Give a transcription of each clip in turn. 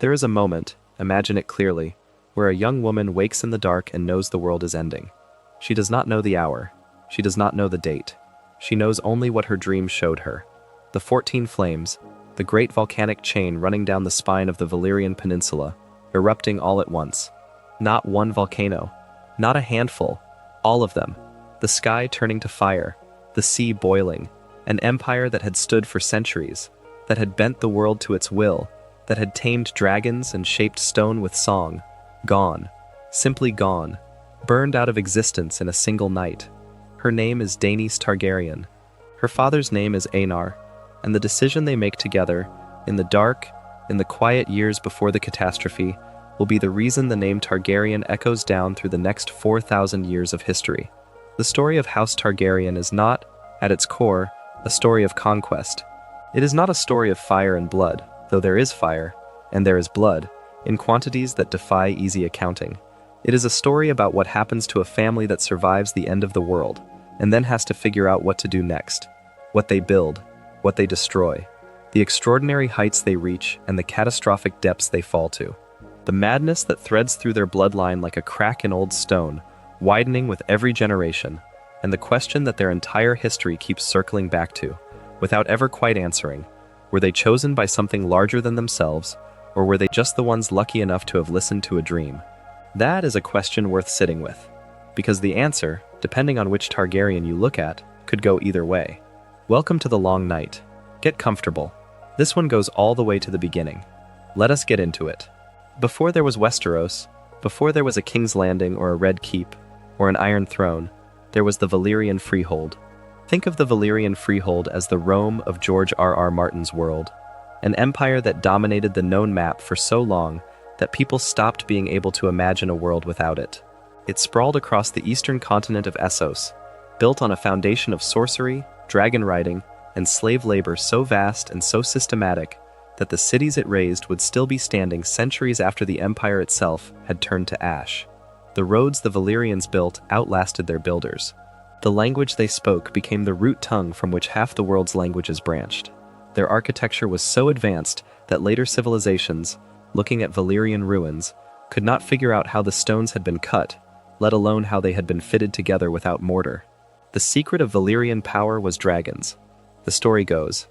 There is a moment, imagine it clearly, where a young woman wakes in the dark and knows the world is ending. She does not know the hour. She does not know the date. She knows only what her dreams showed her. The 14 flames, the great volcanic chain running down the spine of the Valyrian peninsula, erupting all at once. Not one volcano, not a handful, all of them. The sky turning to fire, the sea boiling, an empire that had stood for centuries, that had bent the world to its will, that had tamed dragons and shaped stone with song, gone, simply gone, burned out of existence in a single night. Her name is Daenys Targaryen. Her father's name is Aenar, and the decision they make together, in the dark, in the quiet years before the catastrophe, will be the reason the name Targaryen echoes down through the next 4,000 years of history. The story of House Targaryen is not, at its core, a story of conquest. It is not a story of fire and blood, though there is fire, and there is blood, in quantities that defy easy accounting. It is a story about what happens to a family that survives the end of the world, and then has to figure out what to do next, what they build, what they destroy, the extraordinary heights they reach, and the catastrophic depths they fall to. The madness that threads through their bloodline like a crack in old stone, widening with every generation, and the question that their entire history keeps circling back to, without ever quite answering: were they chosen by something larger than themselves, or were they just the ones lucky enough to have listened to a dream? That is a question worth sitting with, because the answer, depending on which Targaryen you look at, could go either way. Welcome to the long night. Get comfortable. This one goes all the way to the beginning. Let us get into it. Before there was Westeros, before there was a King's Landing or a Red Keep, or an Iron Throne, there was the Valyrian Freehold. Think of the Valyrian Freehold as the Rome of George R.R. Martin's world, an empire that dominated the known map for so long that people stopped being able to imagine a world without it. It sprawled across the eastern continent of Essos, built on a foundation of sorcery, dragon riding, and slave labor so vast and so systematic that the cities it raised would still be standing centuries after the empire itself had turned to ash. The roads the Valyrians built outlasted their builders. The language they spoke became the root tongue from which half the world's languages branched. Their architecture was so advanced that later civilizations, looking at Valyrian ruins, could not figure out how the stones had been cut, let alone how they had been fitted together without mortar. The secret of Valyrian power was dragons. The story goes,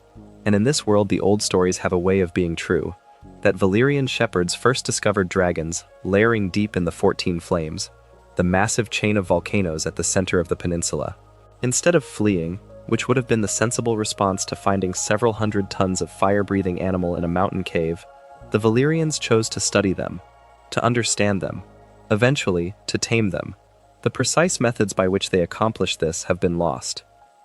and in this world the old stories have a way of being true, that Valyrian shepherds first discovered dragons layering deep in the 14 flames, the massive chain of volcanoes at the center of the peninsula. Instead of fleeing, which would have been the sensible response to finding several hundred tons of fire-breathing animal in a mountain cave, the Valyrians chose to study them, to understand them, eventually to tame them. The precise methods by which they accomplished this have been lost.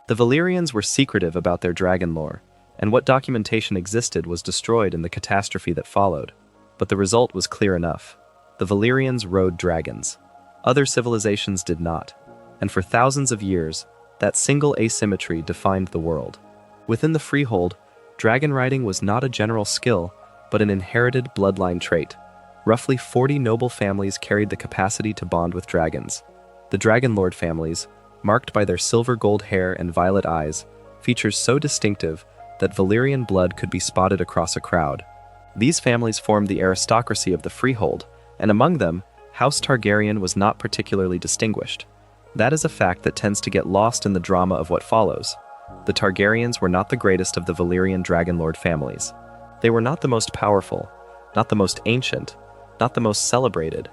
The Valyrians were secretive about their dragon lore, and what documentation existed was destroyed in the catastrophe that followed. But the result was clear enough. The Valyrians rode dragons. Other civilizations did not, and for thousands of years, that single asymmetry defined the world. Within the Freehold, dragon riding was not a general skill, but an inherited bloodline trait. Roughly 40 noble families carried the capacity to bond with dragons. The dragonlord families, marked by their silver-gold hair and violet eyes, features so distinctive that Valyrian blood could be spotted across a crowd. These families formed the aristocracy of the Freehold, and among them, House Targaryen was not particularly distinguished. That is a fact that tends to get lost in the drama of what follows. The Targaryens were not the greatest of the Valyrian dragonlord families. They were not the most powerful, not the most ancient, not the most celebrated.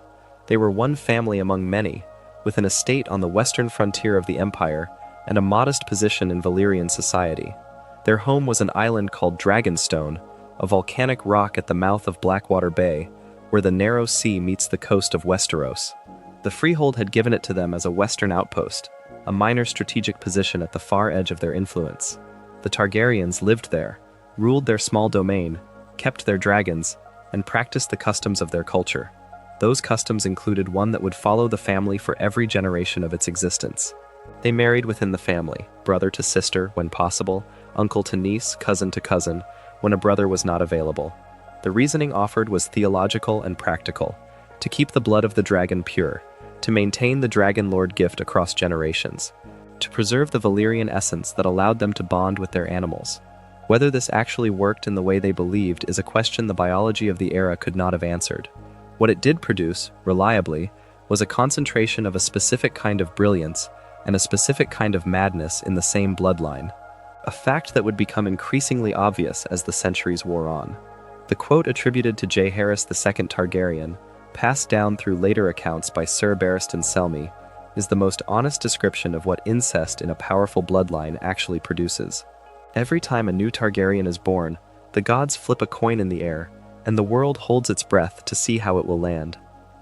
They were one family among many, with an estate on the western frontier of the empire and a modest position in Valyrian society. Their home was an island called Dragonstone, a volcanic rock at the mouth of Blackwater Bay, where the narrow sea meets the coast of Westeros. The Freehold had given it to them as a western outpost, a minor strategic position at the far edge of their influence. The Targaryens lived there, ruled their small domain, kept their dragons, and practiced the customs of their culture. Those customs included one that would follow the family for every generation of its existence. They married within the family, brother to sister when possible, uncle to niece, cousin to cousin, when a brother was not available. The reasoning offered was theological and practical: to keep the blood of the dragon pure, to maintain the dragonlord gift across generations, to preserve the Valyrian essence that allowed them to bond with their animals. Whether this actually worked in the way they believed is a question the biology of the era could not have answered. What it did produce, reliably, was a concentration of a specific kind of brilliance and a specific kind of madness in the same bloodline, a fact that would become increasingly obvious as the centuries wore on. The quote attributed to Jaehaerys the Targaryen, passed down through later accounts by Sir Barristan Selmy, is the most honest description of what incest in a powerful bloodline actually produces. Every time a new Targaryen is born, the gods flip a coin in the air, and the world holds its breath to see how it will land.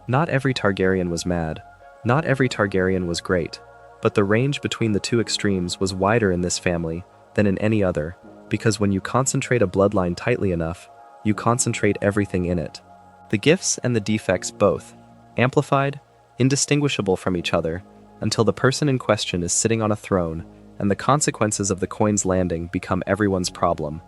Not every Targaryen was mad, not every Targaryen was great, but the range between the two extremes was wider in this family than in any other, because when you concentrate a bloodline tightly enough, you concentrate everything in it. The gifts and the defects both, amplified, indistinguishable from each other, until the person in question is sitting on a throne, and the consequences of the coin's landing become everyone's problem.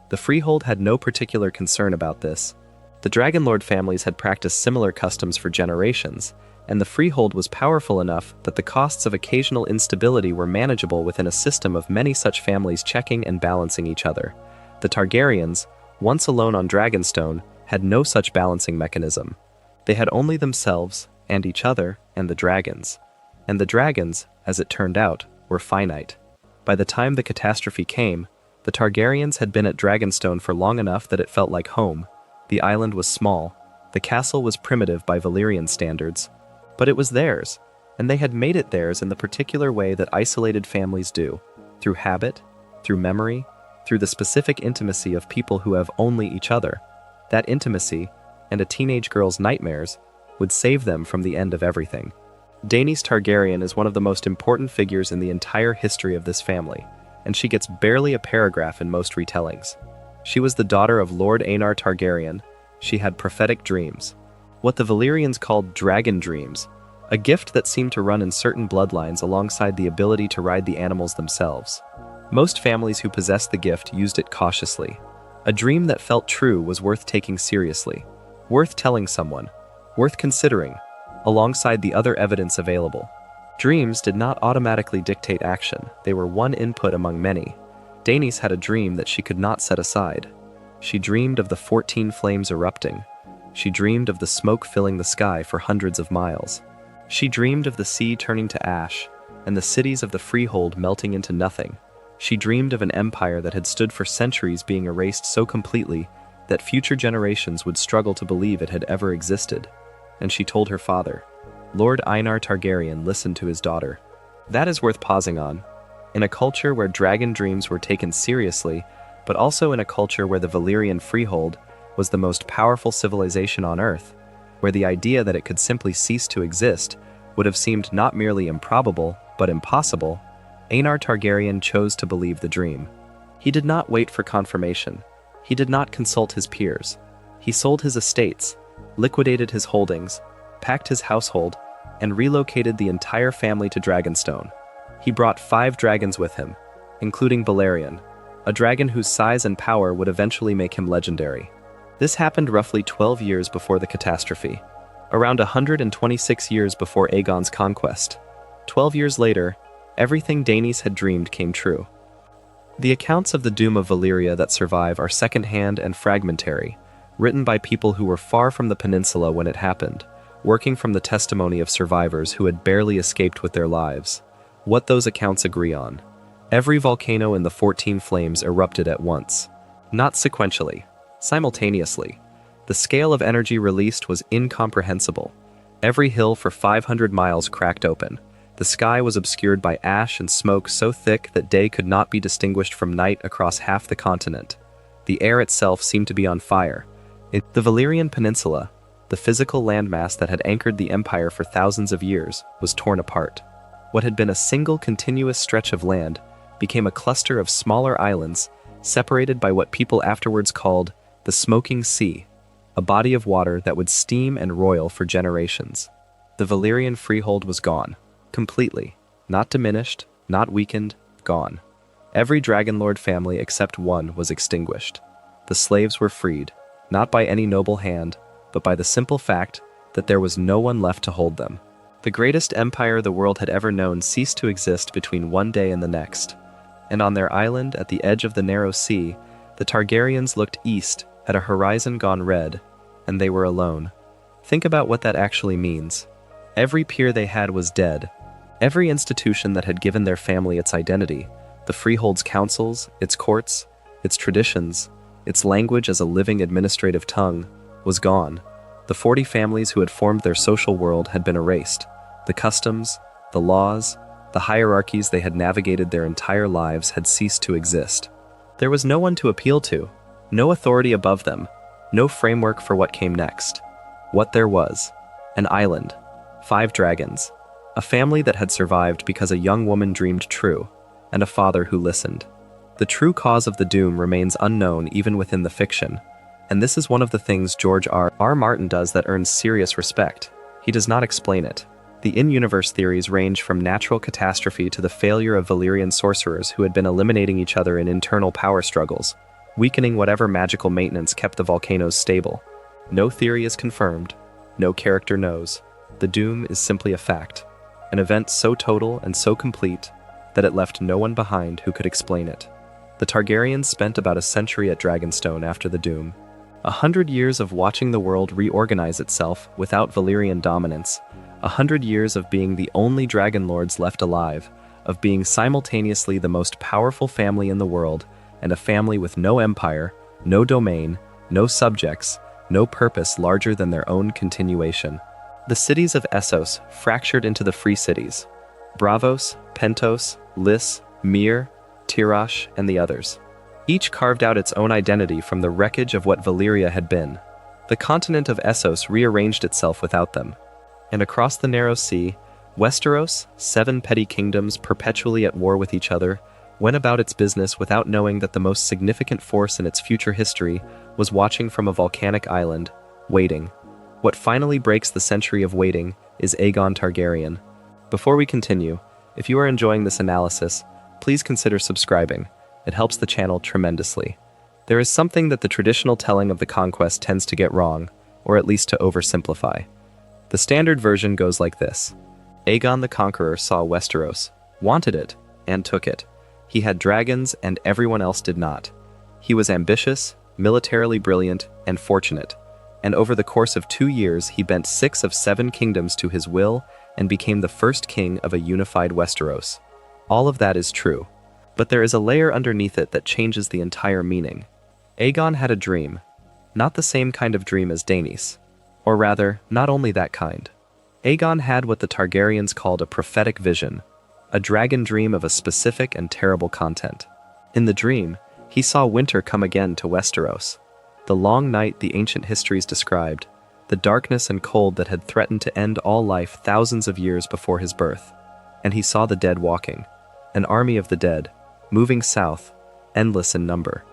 The Freehold had no particular concern about this. The dragonlord families had practiced similar customs for generations, and the Freehold was powerful enough that the costs of occasional instability were manageable within a system of many such families checking and balancing each other. The Targaryens, once alone on Dragonstone, had no such balancing mechanism. They had only themselves, and each other, and the dragons. And the dragons, as it turned out, were finite. By the time the catastrophe came, the Targaryens had been at Dragonstone for long enough that it felt like home. The island was small, the castle was primitive by Valyrian standards, but it was theirs, and they had made it theirs in the particular way that isolated families do, through habit, through memory, through the specific intimacy of people who have only each other. That intimacy, and a teenage girl's nightmares, would save them from the end of everything. Daenys Targaryen is one of the most important figures in the entire history of this family, and she gets barely a paragraph in most retellings. She was the daughter of Lord Aegon Targaryen. She had prophetic dreams, what the Valyrians called dragon dreams, a gift that seemed to run in certain bloodlines alongside the ability to ride the animals themselves. Most families who possessed the gift used it cautiously. A dream that felt true was worth taking seriously, worth telling someone, worth considering, alongside the other evidence available. Dreams did not automatically dictate action, they were one input among many. Daenys had a dream that she could not set aside. She dreamed of the 14 flames erupting. She dreamed of the smoke filling the sky for hundreds of miles. She dreamed of the sea turning to ash, and the cities of the Freehold melting into nothing. She dreamed of an empire that had stood for centuries being erased so completely that future generations would struggle to believe it had ever existed. And she told her father. Lord Aegon Targaryen listened to his daughter. That is worth pausing on. In a culture where dragon dreams were taken seriously, but also in a culture where the Valyrian Freehold was the most powerful civilization on Earth, where the idea that it could simply cease to exist would have seemed not merely improbable, but impossible, Aegon Targaryen chose to believe the dream. He did not wait for confirmation. He did not consult his peers. He sold his estates, liquidated his holdings, packed his household, and relocated the entire family to Dragonstone. He brought 5 dragons with him, including Balerion, a dragon whose size and power would eventually make him legendary. This happened roughly 12 years before the catastrophe, around 126 years before Aegon's conquest. 12 years later, everything Daenys had dreamed came true. The accounts of the Doom of Valyria that survive are second-hand and fragmentary, written by people who were far from the peninsula when it happened, working from the testimony of survivors who had barely escaped with their lives. What those accounts agree on: every volcano in the 14 flames erupted at once. Not sequentially, simultaneously. The scale of energy released was incomprehensible. Every hill for 500 miles cracked open. The sky was obscured by ash and smoke so thick that day could not be distinguished from night across half the continent. The air itself seemed to be on fire. The Valyrian Peninsula, the physical landmass that had anchored the empire for thousands of years, was torn apart. What had been a single continuous stretch of land became a cluster of smaller islands, separated by what people afterwards called the Smoking Sea, a body of water that would steam and roil for generations. The Valyrian Freehold was gone. Completely. Not diminished, not weakened, gone. Every dragonlord family except one was extinguished. The slaves were freed, not by any noble hand, but by the simple fact that there was no one left to hold them. The greatest empire the world had ever known ceased to exist between one day and the next, and on their island at the edge of the narrow sea, The Targaryens looked east at a horizon gone red, and they were alone. Think about what that actually means. Every peer they had was dead. Every institution that had given their family its identity, the Freehold's councils, its courts, its traditions, its language as a living administrative tongue, was gone. The 40 families who had formed their social world had been erased. The customs, the laws, the hierarchies they had navigated their entire lives had ceased to exist. There was no one to appeal to, no authority above them, no framework for what came next. What there was: an island, 5 dragons, a family that had survived because a young woman dreamed true, and a father who listened. The true cause of the doom remains unknown even within the fiction, and this is one of the things George R.R. Martin does that earns serious respect. He does not explain it. The in-universe theories range from natural catastrophe to the failure of Valyrian sorcerers who had been eliminating each other in internal power struggles, weakening whatever magical maintenance kept the volcanoes stable. No theory is confirmed, no character knows. The doom is simply a fact, an event so total and so complete that it left no one behind who could explain it. The Targaryens spent about a century at Dragonstone after the doom. 100 years of watching the world reorganize itself without Valyrian dominance, 100 years of being the only dragonlords left alive, of being simultaneously the most powerful family in the world, and a family with no empire, no domain, no subjects, no purpose larger than their own continuation. The cities of Essos fractured into the free cities: Braavos, Pentos, Lys, Myr, Tyrosh, and the others. Each carved out its own identity from the wreckage of what Valyria had been. The continent of Essos rearranged itself without them. And across the narrow sea, Westeros, 7 petty kingdoms perpetually at war with each other, went about its business without knowing that the most significant force in its future history was watching from a volcanic island, waiting. What finally breaks the century of waiting is Aegon Targaryen. Before we continue, if you are enjoying this analysis, please consider subscribing. It helps the channel tremendously. There is something that the traditional telling of the Conquest tends to get wrong, or at least to oversimplify. The standard version goes like this: Aegon the Conqueror saw Westeros, wanted it, and took it. He had dragons and everyone else did not. He was ambitious, militarily brilliant, and fortunate. And over the course of 2 years he bent 6 of 7 kingdoms to his will and became the first king of a unified Westeros. All of that is true. But there is a layer underneath it that changes the entire meaning. Aegon had a dream, not the same kind of dream as Daenys. Or rather, not only that kind. Aegon had what the Targaryens called a prophetic vision, a dragon dream of a specific and terrible content. In the dream, he saw winter come again to Westeros. The long night the ancient histories described, the darkness and cold that had threatened to end all life thousands of years before his birth. And he saw the dead walking, an army of the dead, moving south, endless in number.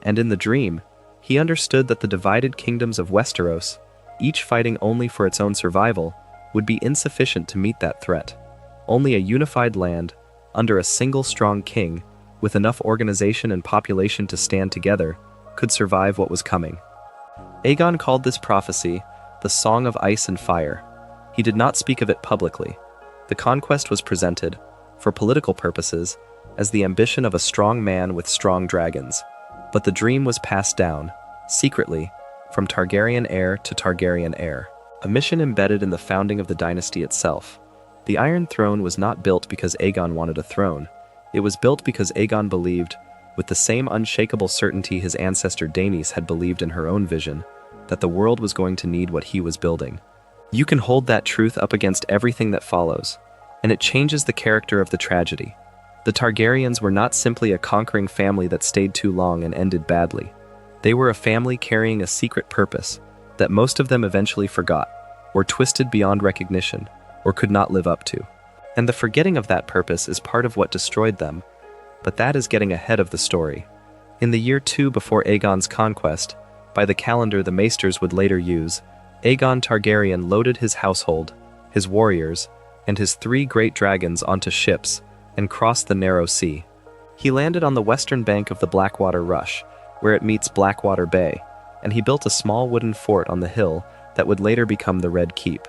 And in the dream, he understood that the divided kingdoms of Westeros, each fighting only for its own survival, would be insufficient to meet that threat. Only a unified land, under a single strong king, with enough organization and population to stand together, could survive what was coming. Aegon called this prophecy the Song of Ice and Fire. He did not speak of it publicly. The conquest was presented, for political purposes, as the ambition of a strong man with strong dragons. But the dream was passed down, secretly, from Targaryen heir to Targaryen heir, a mission embedded in the founding of the dynasty itself. The Iron Throne was not built because Aegon wanted a throne. It was built because Aegon believed, with the same unshakable certainty his ancestor Daenys had believed in her own vision, that the world was going to need what he was building. You can hold that truth up against everything that follows, and it changes the character of the tragedy. The Targaryens were not simply a conquering family that stayed too long and ended badly. They were a family carrying a secret purpose that most of them eventually forgot, or twisted beyond recognition, or could not live up to. And the forgetting of that purpose is part of what destroyed them, but that is getting ahead of the story. In the year 2 before Aegon's conquest, by the calendar the Maesters would later use, Aegon Targaryen loaded his household, his warriors, and his 3 great dragons onto ships and crossed the narrow sea. He landed on the western bank of the Blackwater Rush, where it meets Blackwater Bay, and he built a small wooden fort on the hill that would later become the Red Keep.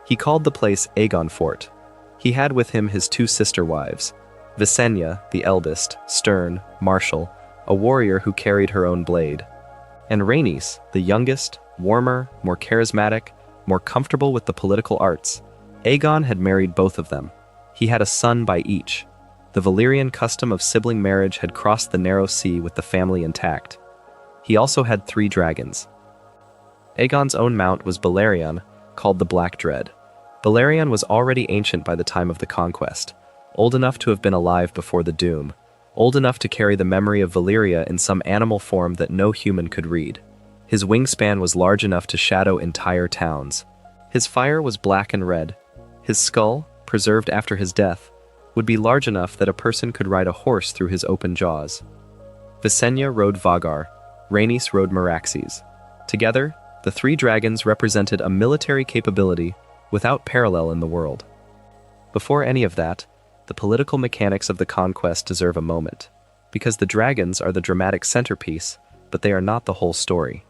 He called the place Aegon Fort. He had with him his 2 sister wives, Visenya, the eldest, stern, martial, a warrior who carried her own blade. And Rhaenys, the youngest, warmer, more charismatic, more comfortable with the political arts. Aegon had married both of them. He had a son by each. The Valyrian custom of sibling marriage had crossed the narrow sea with the family intact. He also had 3 dragons. Aegon's own mount was Balerion, called the Black Dread. Balerion was already ancient by the time of the Conquest, old enough to have been alive before the Doom, old enough to carry the memory of Valyria in some animal form that no human could read. His wingspan was large enough to shadow entire towns. His fire was black and red. His skull, preserved after his death, would be large enough that a person could ride a horse through his open jaws. Visenya rode Vhagar, Rhaenys rode Meraxes. Together, the 3 dragons represented a military capability without parallel in the world. Before any of that, the political mechanics of the Conquest deserve a moment, because the dragons are the dramatic centerpiece, but they are not the whole story.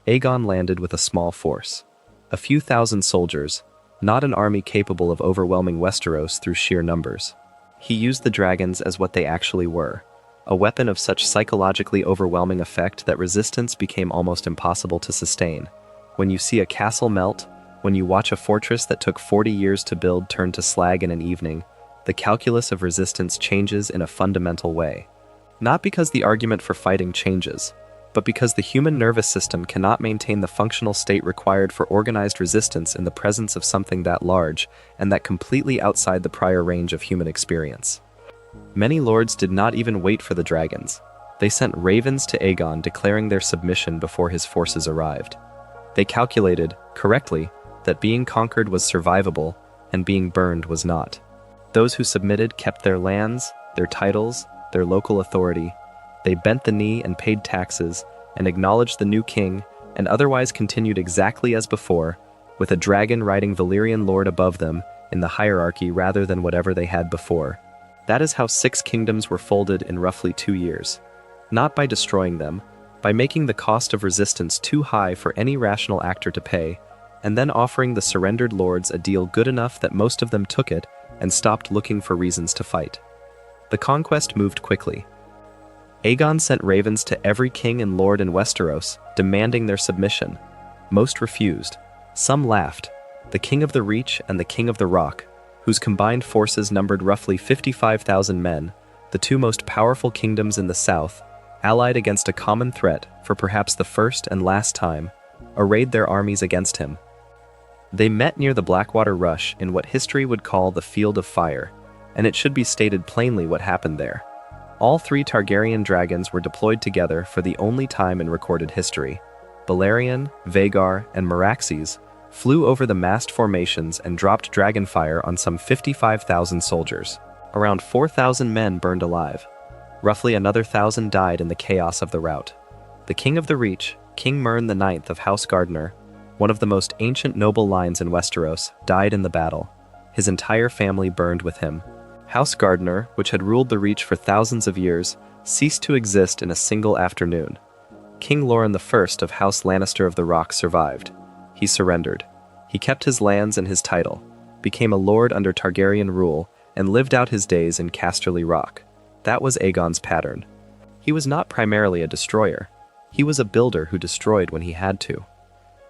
Aegon landed with a small force, a few thousand soldiers, not an army capable of overwhelming Westeros through sheer numbers. He used the dragons as what they actually were, a weapon of such psychologically overwhelming effect that resistance became almost impossible to sustain. When you see a castle melt, when you watch a fortress that took 40 years to build turn to slag in an evening, the calculus of resistance changes in a fundamental way. Not because the argument for fighting changes, but because the human nervous system cannot maintain the functional state required for organized resistance in the presence of something that large and that completely outside the prior range of human experience. Many lords did not even wait for the dragons. They sent ravens to Aegon declaring their submission before his forces arrived. They calculated, correctly, that being conquered was survivable and being burned was not. Those who submitted kept their lands, their titles, their local authority. They bent the knee and paid taxes, and acknowledged the new king, and otherwise continued exactly as before, with a dragon riding Valyrian lord above them in the hierarchy rather than whatever they had before. That is how 6 kingdoms were folded in roughly 2 years. Not by destroying them, by making the cost of resistance too high for any rational actor to pay, and then offering the surrendered lords a deal good enough that most of them took it and stopped looking for reasons to fight. The Conquest moved quickly. Aegon sent ravens to every king and lord in Westeros, demanding their submission. Most refused. Some laughed. The King of the Reach and the King of the Rock, whose combined forces numbered roughly 55,000 men, the 2 most powerful kingdoms in the south, allied against a common threat for perhaps the first and last time, arrayed their armies against him. They met near the Blackwater Rush in what history would call the Field of Fire, and it should be stated plainly what happened there. All 3 Targaryen dragons were deployed together for the only time in recorded history. Balerion, Vhagar, and Meraxes flew over the massed formations and dropped dragonfire on some 55,000 soldiers. Around 4,000 men burned alive. Roughly another 1,000 died in the chaos of the rout. The King of the Reach, King Mern IX of House Targaryen, one of the most ancient noble lines in Westeros, died in the battle. His entire family burned with him. House Targaryen, which had ruled the Reach for thousands of years, ceased to exist in a single afternoon. King Loren I of House Lannister of the Rock survived. He surrendered. He kept his lands and his title, became a lord under Targaryen rule, and lived out his days in Casterly Rock. That was Aegon's pattern. He was not primarily a destroyer. He was a builder who destroyed when he had to.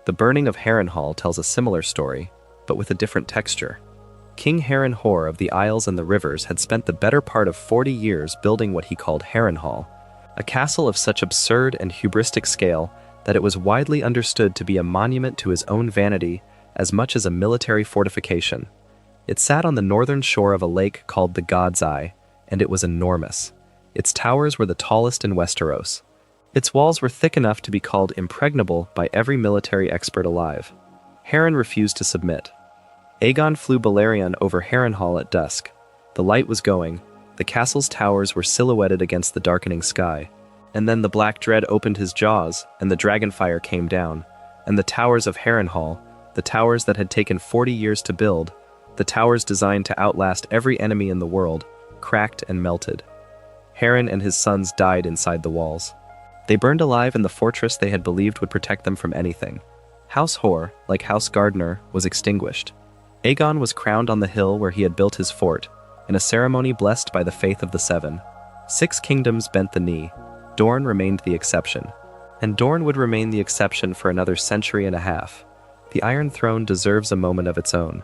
The burning of Harrenhal tells a similar story, but with a different texture. King Harrenhal of the Isles and the Rivers had spent the better part of 40 years building what he called Harrenhal, a castle of such absurd and hubristic scale that it was widely understood to be a monument to his own vanity as much as a military fortification. It sat on the northern shore of a lake called the God's Eye, and it was enormous. Its towers were the tallest in Westeros. Its walls were thick enough to be called impregnable by every military expert alive. Harren refused to submit. Aegon flew Balerion over Harrenhal at dusk. The light was going, the castle's towers were silhouetted against the darkening sky, and then the Black Dread opened his jaws, and the dragonfire came down, and the towers of Harrenhal, the towers that had taken 40 years to build, the towers designed to outlast every enemy in the world, cracked and melted. Harren and his sons died inside the walls. They burned alive in the fortress they had believed would protect them from anything. House Hor, like House Targaryen, was extinguished. Aegon was crowned on the hill where he had built his fort, in a ceremony blessed by the Faith of the Seven. 6 kingdoms bent the knee. Dorne remained the exception. And Dorne would remain the exception for another century and a half. The Iron Throne deserves a moment of its own.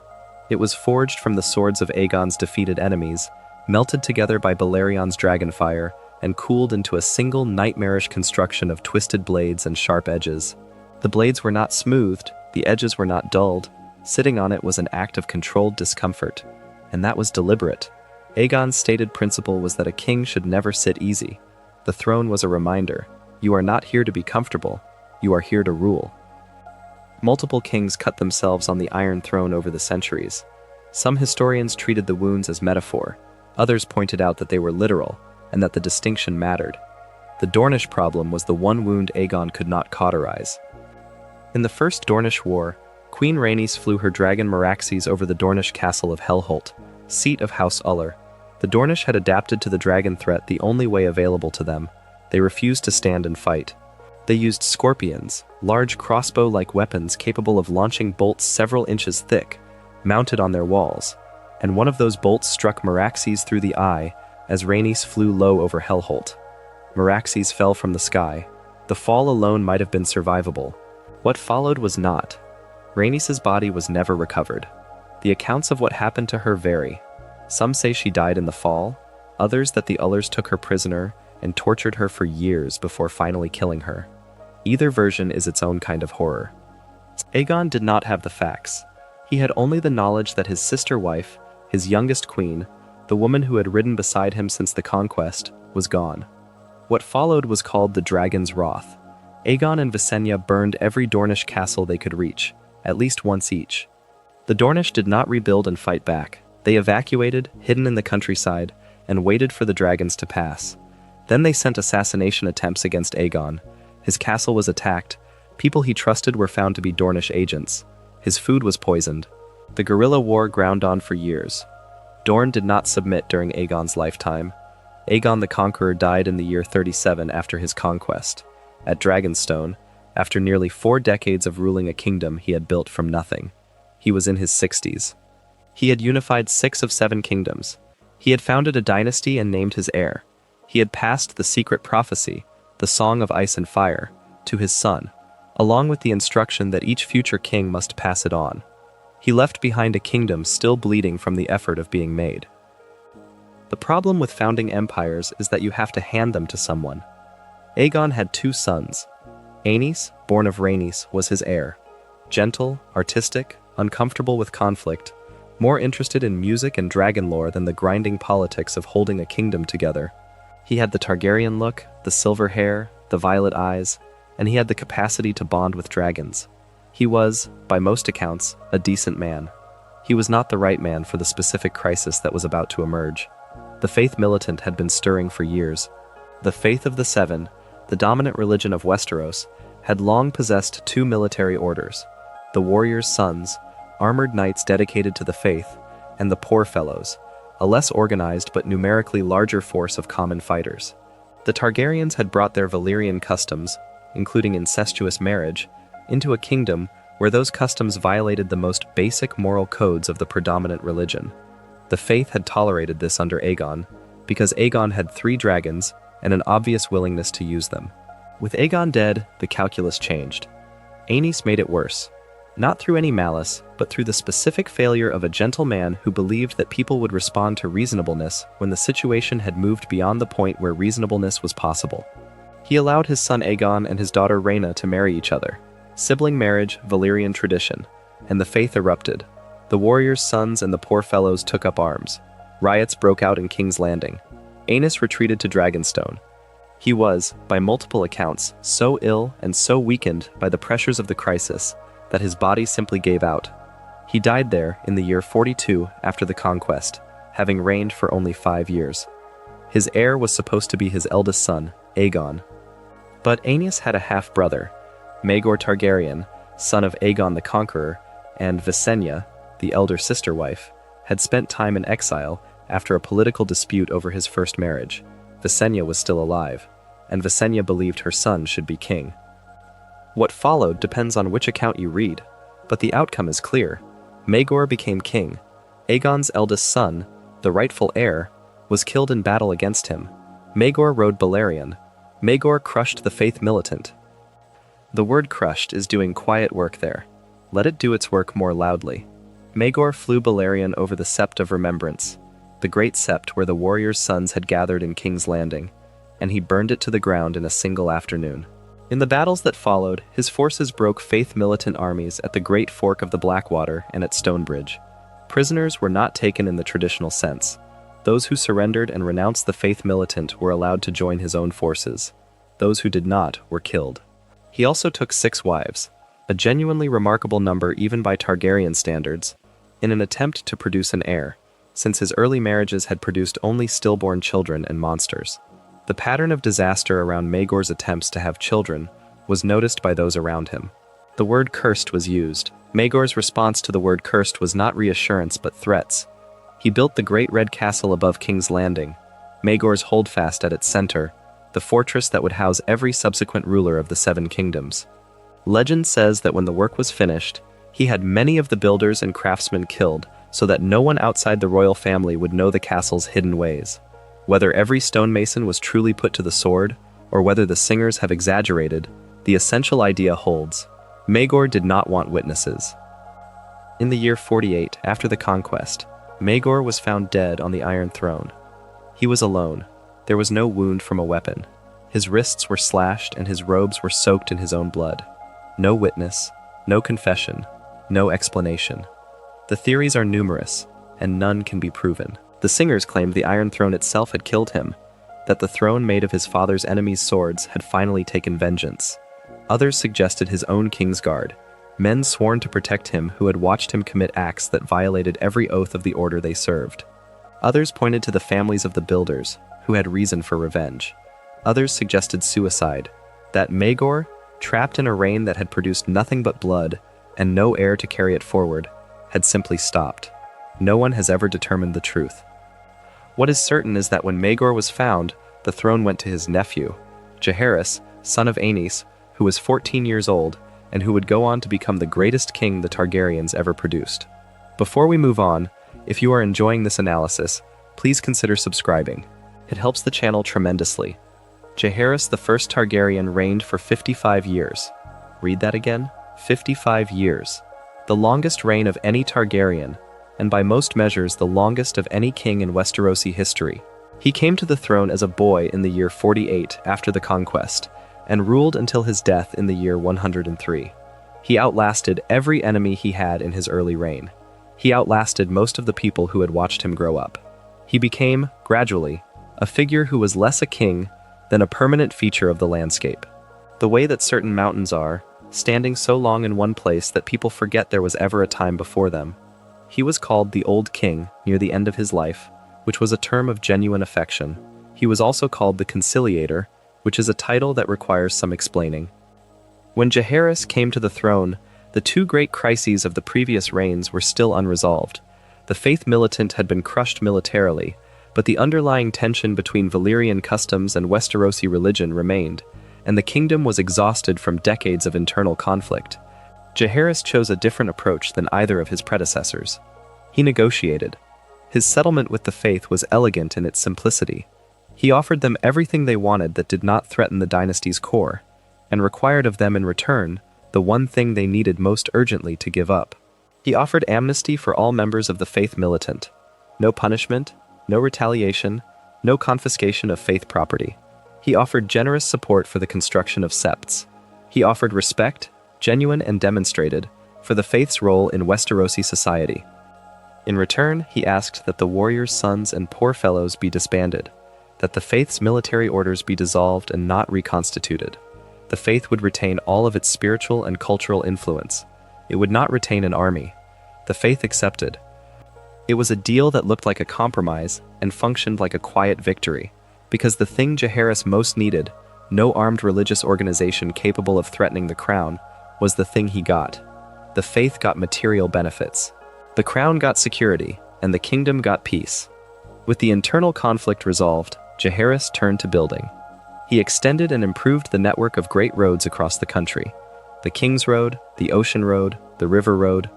It was forged from the swords of Aegon's defeated enemies, melted together by Balerion's dragonfire, and cooled into a single nightmarish construction of twisted blades and sharp edges. The blades were not smoothed, the edges were not dulled. Sitting on it was an act of controlled discomfort. And that was deliberate. Aegon's stated principle was that a king should never sit easy. The throne was a reminder. You are not here to be comfortable. You are here to rule. Multiple kings cut themselves on the Iron Throne over the centuries. Some historians treated the wounds as metaphor. Others pointed out that they were literal, and that the distinction mattered. The Dornish problem was the one wound Aegon could not cauterize. In the First Dornish War, Queen Rhaenys flew her dragon Meraxes over the Dornish castle of Hellholt, seat of House Uller. The Dornish had adapted to the dragon threat the only way available to them. They refused to stand and fight. They used scorpions, large crossbow-like weapons capable of launching bolts several inches thick, mounted on their walls, and one of those bolts struck Meraxes through the eye as Rhaenys flew low over Hellholt. Meraxes fell from the sky. The fall alone might have been survivable. What followed was not. Rhaenys' body was never recovered. The accounts of what happened to her vary. Some say she died in the fall, others that the Ullers took her prisoner and tortured her for years before finally killing her. Either version is its own kind of horror. Aegon did not have the facts. He had only the knowledge that his sister wife, his youngest queen, the woman who had ridden beside him since the Conquest, was gone. What followed was called the Dragon's Wrath. Aegon and Visenya burned every Dornish castle they could reach, at least once each. The Dornish did not rebuild and fight back. They evacuated, hidden in the countryside, and waited for the dragons to pass. Then they sent assassination attempts against Aegon. His castle was attacked. People he trusted were found to be Dornish agents. His food was poisoned. The guerrilla war ground on for years. Dorne did not submit during Aegon's lifetime. Aegon the Conqueror died in the year 37 after his conquest. At Dragonstone, after nearly 4 decades of ruling a kingdom he had built from nothing. He was in his 60s. He had unified 6 of 7 kingdoms. He had founded a dynasty and named his heir. He had passed the secret prophecy, the Song of Ice and Fire, to his son, along with the instruction that each future king must pass it on. He left behind a kingdom still bleeding from the effort of being made. The problem with founding empires is that you have to hand them to someone. Aegon had 2 sons. Aenys, born of Rhaenys, was his heir. Gentle, artistic, uncomfortable with conflict, more interested in music and dragon lore than the grinding politics of holding a kingdom together. He had the Targaryen look, the silver hair, the violet eyes, and he had the capacity to bond with dragons. He was, by most accounts, a decent man. He was not the right man for the specific crisis that was about to emerge. The Faith Militant had been stirring for years. The Faith of the Seven, the dominant religion of Westeros, had long possessed 2 military orders: the Warriors' Sons, armored knights dedicated to the faith, and the Poor Fellows, a less organized but numerically larger force of common fighters. The Targaryens had brought their Valyrian customs, including incestuous marriage, into a kingdom where those customs violated the most basic moral codes of the predominant religion. The faith had tolerated this under Aegon, because Aegon had 3 dragons and an obvious willingness to use them. With Aegon dead, the calculus changed. Aenys made it worse. Not through any malice, but through the specific failure of a gentle man who believed that people would respond to reasonableness when the situation had moved beyond the point where reasonableness was possible. He allowed his son Aegon and his daughter Rhaena to marry each other. Sibling marriage, Valyrian tradition, and the faith erupted. The Warriors' Sons and the Poor Fellows took up arms. Riots broke out in King's Landing. Aenys retreated to Dragonstone. He was, by multiple accounts, so ill and so weakened by the pressures of the crisis that his body simply gave out. He died there in the year 42 after the Conquest, having reigned for only 5 years. His heir was supposed to be his eldest son, Aegon. But Aenys had a half-brother, Maegor Targaryen, son of Aegon the Conqueror, and Visenya, the elder sister wife, had spent time in exile after a political dispute over his first marriage. Visenya was still alive, and Visenya believed her son should be king. What followed depends on which account you read, but the outcome is clear. Maegor became king. Aegon's eldest son, the rightful heir, was killed in battle against him. Maegor rode Balerion. Maegor crushed the Faith Militant. The word crushed is doing quiet work there. Let it do its work more loudly. Maegor flew Balerion over the Sept of Remembrance, the great sept where the warriors' sons had gathered in King's Landing, and he burned it to the ground in a single afternoon. In the battles that followed, his forces broke Faith Militant armies at the Great Fork of the Blackwater and at Stonebridge. Prisoners were not taken in the traditional sense. Those who surrendered and renounced the Faith Militant were allowed to join his own forces. Those who did not were killed. He also took 6 wives, a genuinely remarkable number even by Targaryen standards, in an attempt to produce an heir, since his early marriages had produced only stillborn children and monsters. The pattern of disaster around Maegor's attempts to have children was noticed by those around him. The word cursed was used. Maegor's response to the word cursed was not reassurance but threats. He built the Great Red Castle above King's Landing, Maegor's holdfast at its center, the fortress that would house every subsequent ruler of the 7 kingdoms. Legend says that when the work was finished, he had many of the builders and craftsmen killed so that no one outside the royal family would know the castle's hidden ways. Whether every stonemason was truly put to the sword, or whether the singers have exaggerated, the essential idea holds. Maegor did not want witnesses. In the year 48, after the Conquest, Maegor was found dead on the Iron Throne. He was alone. There was no wound from a weapon. His wrists were slashed and his robes were soaked in his own blood. No witness, no confession, no explanation. The theories are numerous, and none can be proven. The singers claimed the Iron Throne itself had killed him, that the throne made of his father's enemies' swords had finally taken vengeance. Others suggested his own Kingsguard, men sworn to protect him who had watched him commit acts that violated every oath of the order they served. Others pointed to the families of the builders, who had reason for revenge. Others suggested suicide, that Maegor, trapped in a reign that had produced nothing but blood and no heir to carry it forward, had simply stopped. No one has ever determined the truth. What is certain is that when Maegor was found, the throne went to his nephew, Jaehaerys, son of Daenys, who was 14 years old and who would go on to become the greatest king the Targaryens ever produced. Before we move on, if you are enjoying this analysis, please consider subscribing. It helps the channel tremendously. Jaehaerys the first Targaryen reigned for 55 years. Read that again? 55 years. The longest reign of any Targaryen, and by most measures the longest of any king in Westerosi history. He came to the throne as a boy in the year 48 after the Conquest, and ruled until his death in the year 103. He outlasted every enemy he had in his early reign. He outlasted most of the people who had watched him grow up. He became, gradually, a figure who was less a king than a permanent feature of the landscape. The way that certain mountains are, standing so long in one place that people forget there was ever a time before them. He was called the Old King near the end of his life, which was a term of genuine affection. He was also called the Conciliator, which is a title that requires some explaining. When Jaehaerys came to the throne, the 2 great crises of the previous reigns were still unresolved. The Faith Militant had been crushed militarily, but the underlying tension between Valyrian customs and Westerosi religion remained, and the kingdom was exhausted from decades of internal conflict. Jaehaerys chose a different approach than either of his predecessors. He negotiated. His settlement with the Faith was elegant in its simplicity. He offered them everything they wanted that did not threaten the dynasty's core, and required of them in return the one thing they needed most urgently to give up. He offered amnesty for all members of the Faith Militant. No punishment, no retaliation, no confiscation of Faith property. He offered generous support for the construction of septs. He offered respect, genuine and demonstrated, for the Faith's role in Westerosi society. In return, he asked that the warriors' sons and poor fellows be disbanded, that the Faith's military orders be dissolved and not reconstituted. The Faith would retain all of its spiritual and cultural influence. It would not retain an army. The Faith accepted. It was a deal that looked like a compromise and functioned like a quiet victory, because the thing Jaehaerys most needed, no armed religious organization capable of threatening the crown, was the thing he got. The Faith got material benefits. The crown got security, and the kingdom got peace. With the internal conflict resolved, Jaehaerys turned to building. He extended and improved the network of great roads across the country. The King's Road, the Ocean Road, the River Road,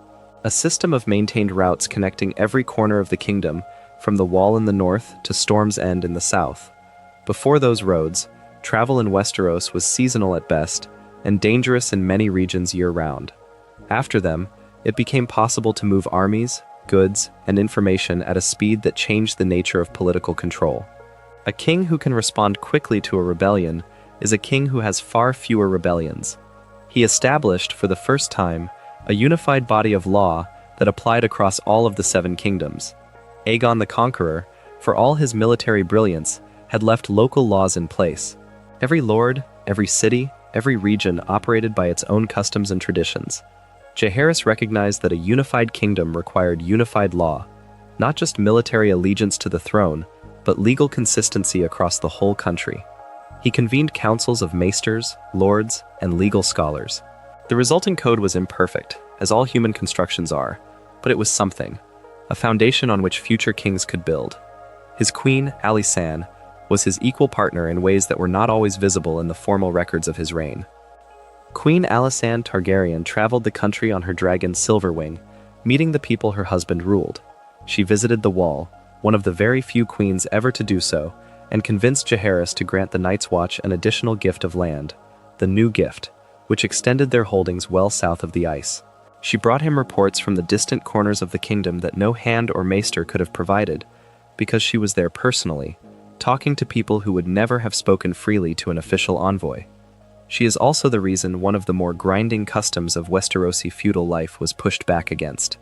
a system of maintained routes connecting every corner of the kingdom, from the Wall in the north to Storm's End in the south. Before those roads, Travel in Westeros was seasonal at best, and dangerous in many regions year-round. After them, it became possible to move armies, goods, and information at a speed that changed the nature of political control. A king who can respond quickly to a rebellion is a king who has far fewer rebellions. He established, for the first time, a unified body of law that applied across all of the 7 kingdoms. Aegon the Conqueror, for all his military brilliance, had left local laws in place. Every lord, every city, every region operated by its own customs and traditions. Jaehaerys recognized that a unified kingdom required unified law, not just military allegiance to the throne, but legal consistency across the whole country. He convened councils of maesters, lords, and legal scholars. The resulting code was imperfect, as all human constructions are, but it was something, a foundation on which future kings could build. His queen, Alysanne, was his equal partner in ways that were not always visible in the formal records of his reign. Queen Alysanne Targaryen traveled the country on her dragon Silverwing, meeting the people her husband ruled. She visited the Wall, one of the very few queens ever to do so, and convinced Jaehaerys to grant the Night's Watch an additional gift of land, the New Gift, which extended their holdings well south of the ice. She brought him reports from the distant corners of the kingdom that no hand or maester could have provided, because she was there personally, talking to people who would never have spoken freely to an official envoy. She is also the reason one of the more grinding customs of Westerosi feudal life was pushed back against.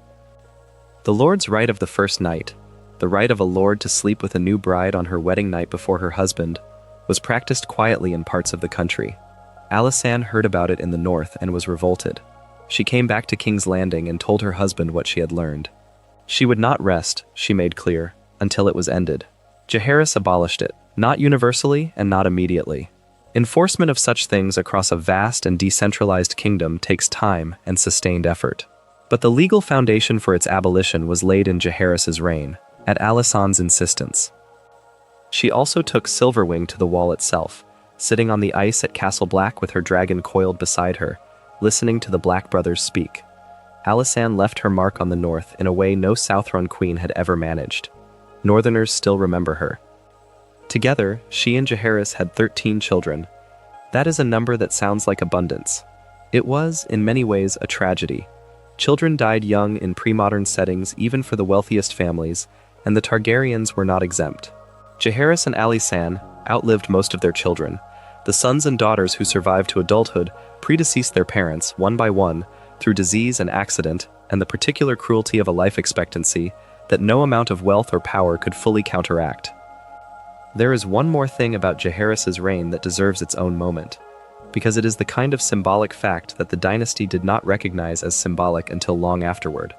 The Lord's right of the first night, the right of a lord to sleep with a new bride on her wedding night before her husband, was practiced quietly in parts of the country. Alysanne heard about it in the north and was revolted. She came back to King's Landing and told her husband what she had learned. She would not rest, she made clear, until it was ended. Jaehaerys abolished it, not universally and not immediately. Enforcement of such things across a vast and decentralized kingdom takes time and sustained effort. But the legal foundation for its abolition was laid in Jaehaerys' reign, at Alysanne's insistence. She also took Silverwing to the Wall itself, sitting on the ice at Castle Black with her dragon coiled beside her, listening to the Black brothers speak. Alysanne left her mark on the north in a way no Southrun queen had ever managed. Northerners still remember her. Together, she and Jaehaerys had 13 children. That is a number that sounds like abundance. It was, in many ways, a tragedy. Children died young in pre-modern settings even for the wealthiest families, and the Targaryens were not exempt. Jaehaerys and Alysanne outlived most of their children. The sons and daughters who survived to adulthood predeceased their parents, one by one, through disease and accident, and the particular cruelty of a life expectancy that no amount of wealth or power could fully counteract. There is one more thing about Jaehaerys' reign that deserves its own moment, because it is the kind of symbolic fact that the dynasty did not recognize as symbolic until long afterward.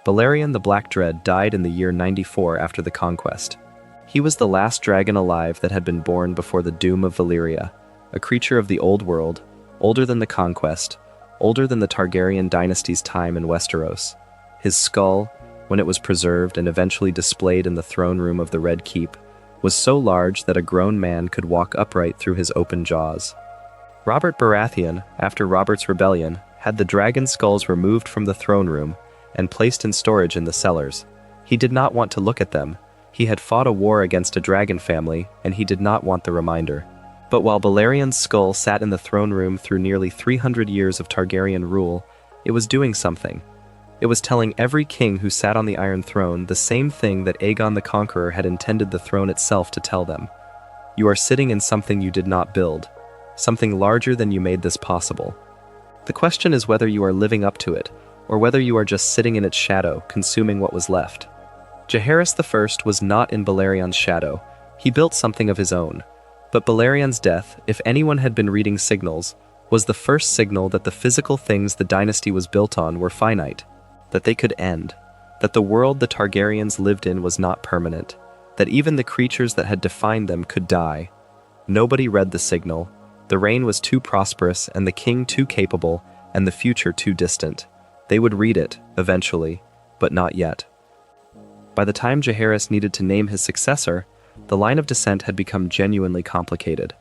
Balerion the Black Dread died in the year 94 after the Conquest. He was the last dragon alive that had been born before the Doom of Valyria, a creature of the Old World, older than the Conquest, older than the Targaryen dynasty's time in Westeros. His skull, when it was preserved and eventually displayed in the throne room of the Red Keep, was so large that a grown man could walk upright through his open jaws. Robert Baratheon, after Robert's rebellion, had the dragon skulls removed from the throne room and placed in storage in the cellars. He did not want to look at them. He had fought a war against a dragon family, and he did not want the reminder. But while Balerion's skull sat in the throne room through nearly 300 years of Targaryen rule, it was doing something. It was telling every king who sat on the Iron Throne the same thing that Aegon the Conqueror had intended the throne itself to tell them. You are sitting in something you did not build, something larger than you made this possible. The question is whether you are living up to it, or whether you are just sitting in its shadow, consuming what was left. Jaehaerys I was not in Balerion's shadow. He built something of his own. But Balerion's death, if anyone had been reading signals, was the first signal that the physical things the dynasty was built on were finite, that they could end, that the world the Targaryens lived in was not permanent, that even the creatures that had defined them could die. Nobody read the signal. The reign was too prosperous and the king too capable and the future too distant. They would read it, eventually, but not yet. By the time Jaehaerys needed to name his successor, the line of descent had become genuinely complicated.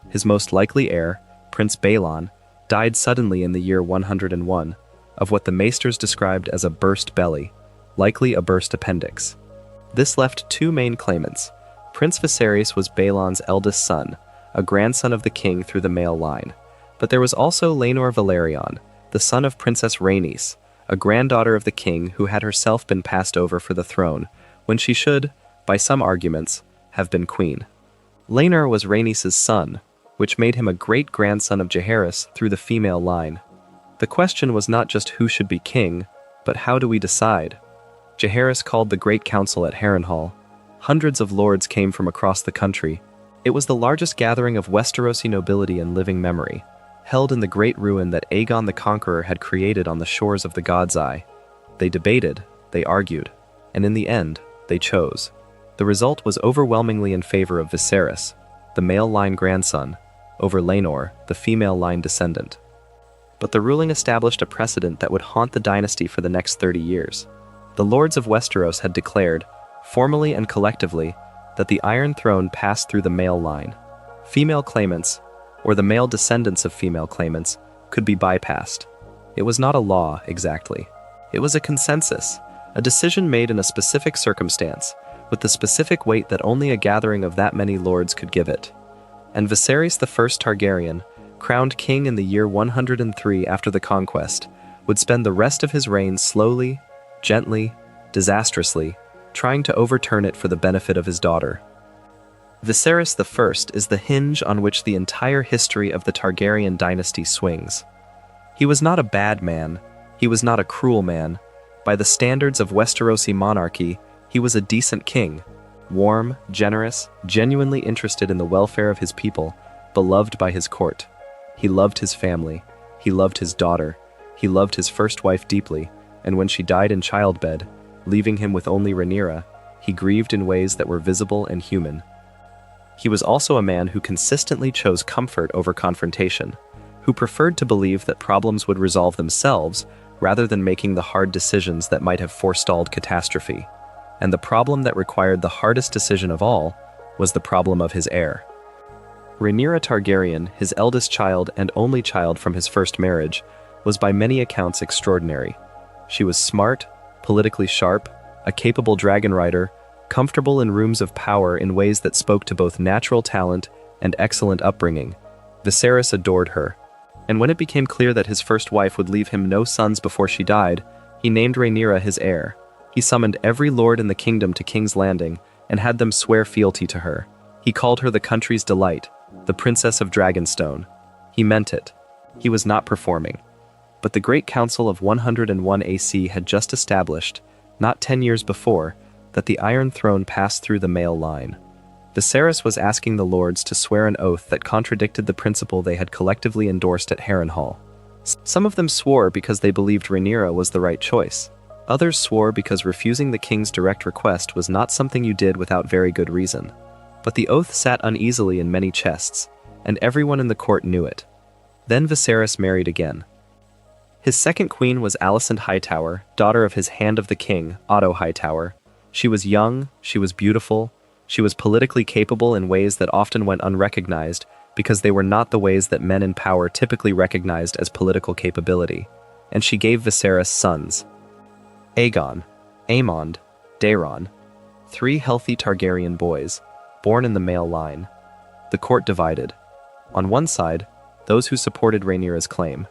His most likely heir, Prince Baelon, died suddenly in the year 101, of what the maesters described as a burst belly, likely a burst appendix. This left two main claimants. Prince Viserys was Baelon's eldest son, a grandson of the king through the male line. But there was also Laenor Velaryon, the son of Princess Rhaenys, a granddaughter of the king who had herself been passed over for the throne, when she should, by some arguments, have been queen. Laenor was Rhaenys' son, which made him a great-grandson of Jaehaerys through the female line. The question was not just who should be king, but how do we decide? Jaehaerys called the Great Council at Harrenhal. Hundreds of lords came from across the country. It was the largest gathering of Westerosi nobility in living memory, held in the great ruin that Aegon the Conqueror had created on the shores of the God's Eye. They debated, they argued, and in the end, they chose. The result was overwhelmingly in favor of Viserys, the male-line grandson, over Laenor, the female-line descendant. But the ruling established a precedent that would haunt the dynasty for the next 30 years. The lords of Westeros had declared, formally and collectively, that the Iron Throne passed through the male line. Female claimants, or the male descendants of female claimants, could be bypassed. It was not a law, exactly. It was a consensus, a decision made in a specific circumstance, with the specific weight that only a gathering of that many lords could give it. And Viserys the Targaryen, crowned king in the year 103 after the Conquest, would spend the rest of his reign slowly, gently, disastrously, trying to overturn it for the benefit of his daughter. Viserys I is the hinge on which the entire history of the Targaryen dynasty swings. He was not a bad man, he was not a cruel man. By the standards of Westerosi monarchy, he was a decent king, warm, generous, genuinely interested in the welfare of his people, beloved by his court. He loved his family, he loved his daughter, he loved his first wife deeply, and when she died in childbed, leaving him with only Rhaenyra, he grieved in ways that were visible and human. He was also a man who consistently chose comfort over confrontation, who preferred to believe that problems would resolve themselves rather than making the hard decisions that might have forestalled catastrophe. And the problem that required the hardest decision of all was the problem of his heir. Rhaenyra Targaryen, his eldest child and only child from his first marriage, was by many accounts extraordinary. She was smart, politically sharp, a capable dragon rider, comfortable in rooms of power in ways that spoke to both natural talent and excellent upbringing. Viserys adored her. And when it became clear that his first wife would leave him no sons before she died, he named Rhaenyra his heir. He summoned every lord in the kingdom to King's Landing and had them swear fealty to her. He called her the country's delight, the Princess of Dragonstone. He meant it. He was not performing. But the Great Council of 101 AC had just established, not 10 years before, that the Iron Throne passed through the male line. Viserys was asking the lords to swear an oath that contradicted the principle they had collectively endorsed at Harrenhal. Some of them swore because they believed Rhaenyra was the right choice. Others swore because refusing the king's direct request was not something you did without very good reason. But the oath sat uneasily in many chests, and everyone in the court knew it. Then Viserys married again. His second queen was Alicent Hightower, daughter of his Hand of the King, Otto Hightower. She was young, she was beautiful, she was politically capable in ways that often went unrecognized because they were not the ways that men in power typically recognized as political capability, and she gave Viserys sons. Aegon, Aemond, Daeron, 3 healthy Targaryen boys, born in the male line. The court divided. On one side, those who supported Rhaenyra's claim,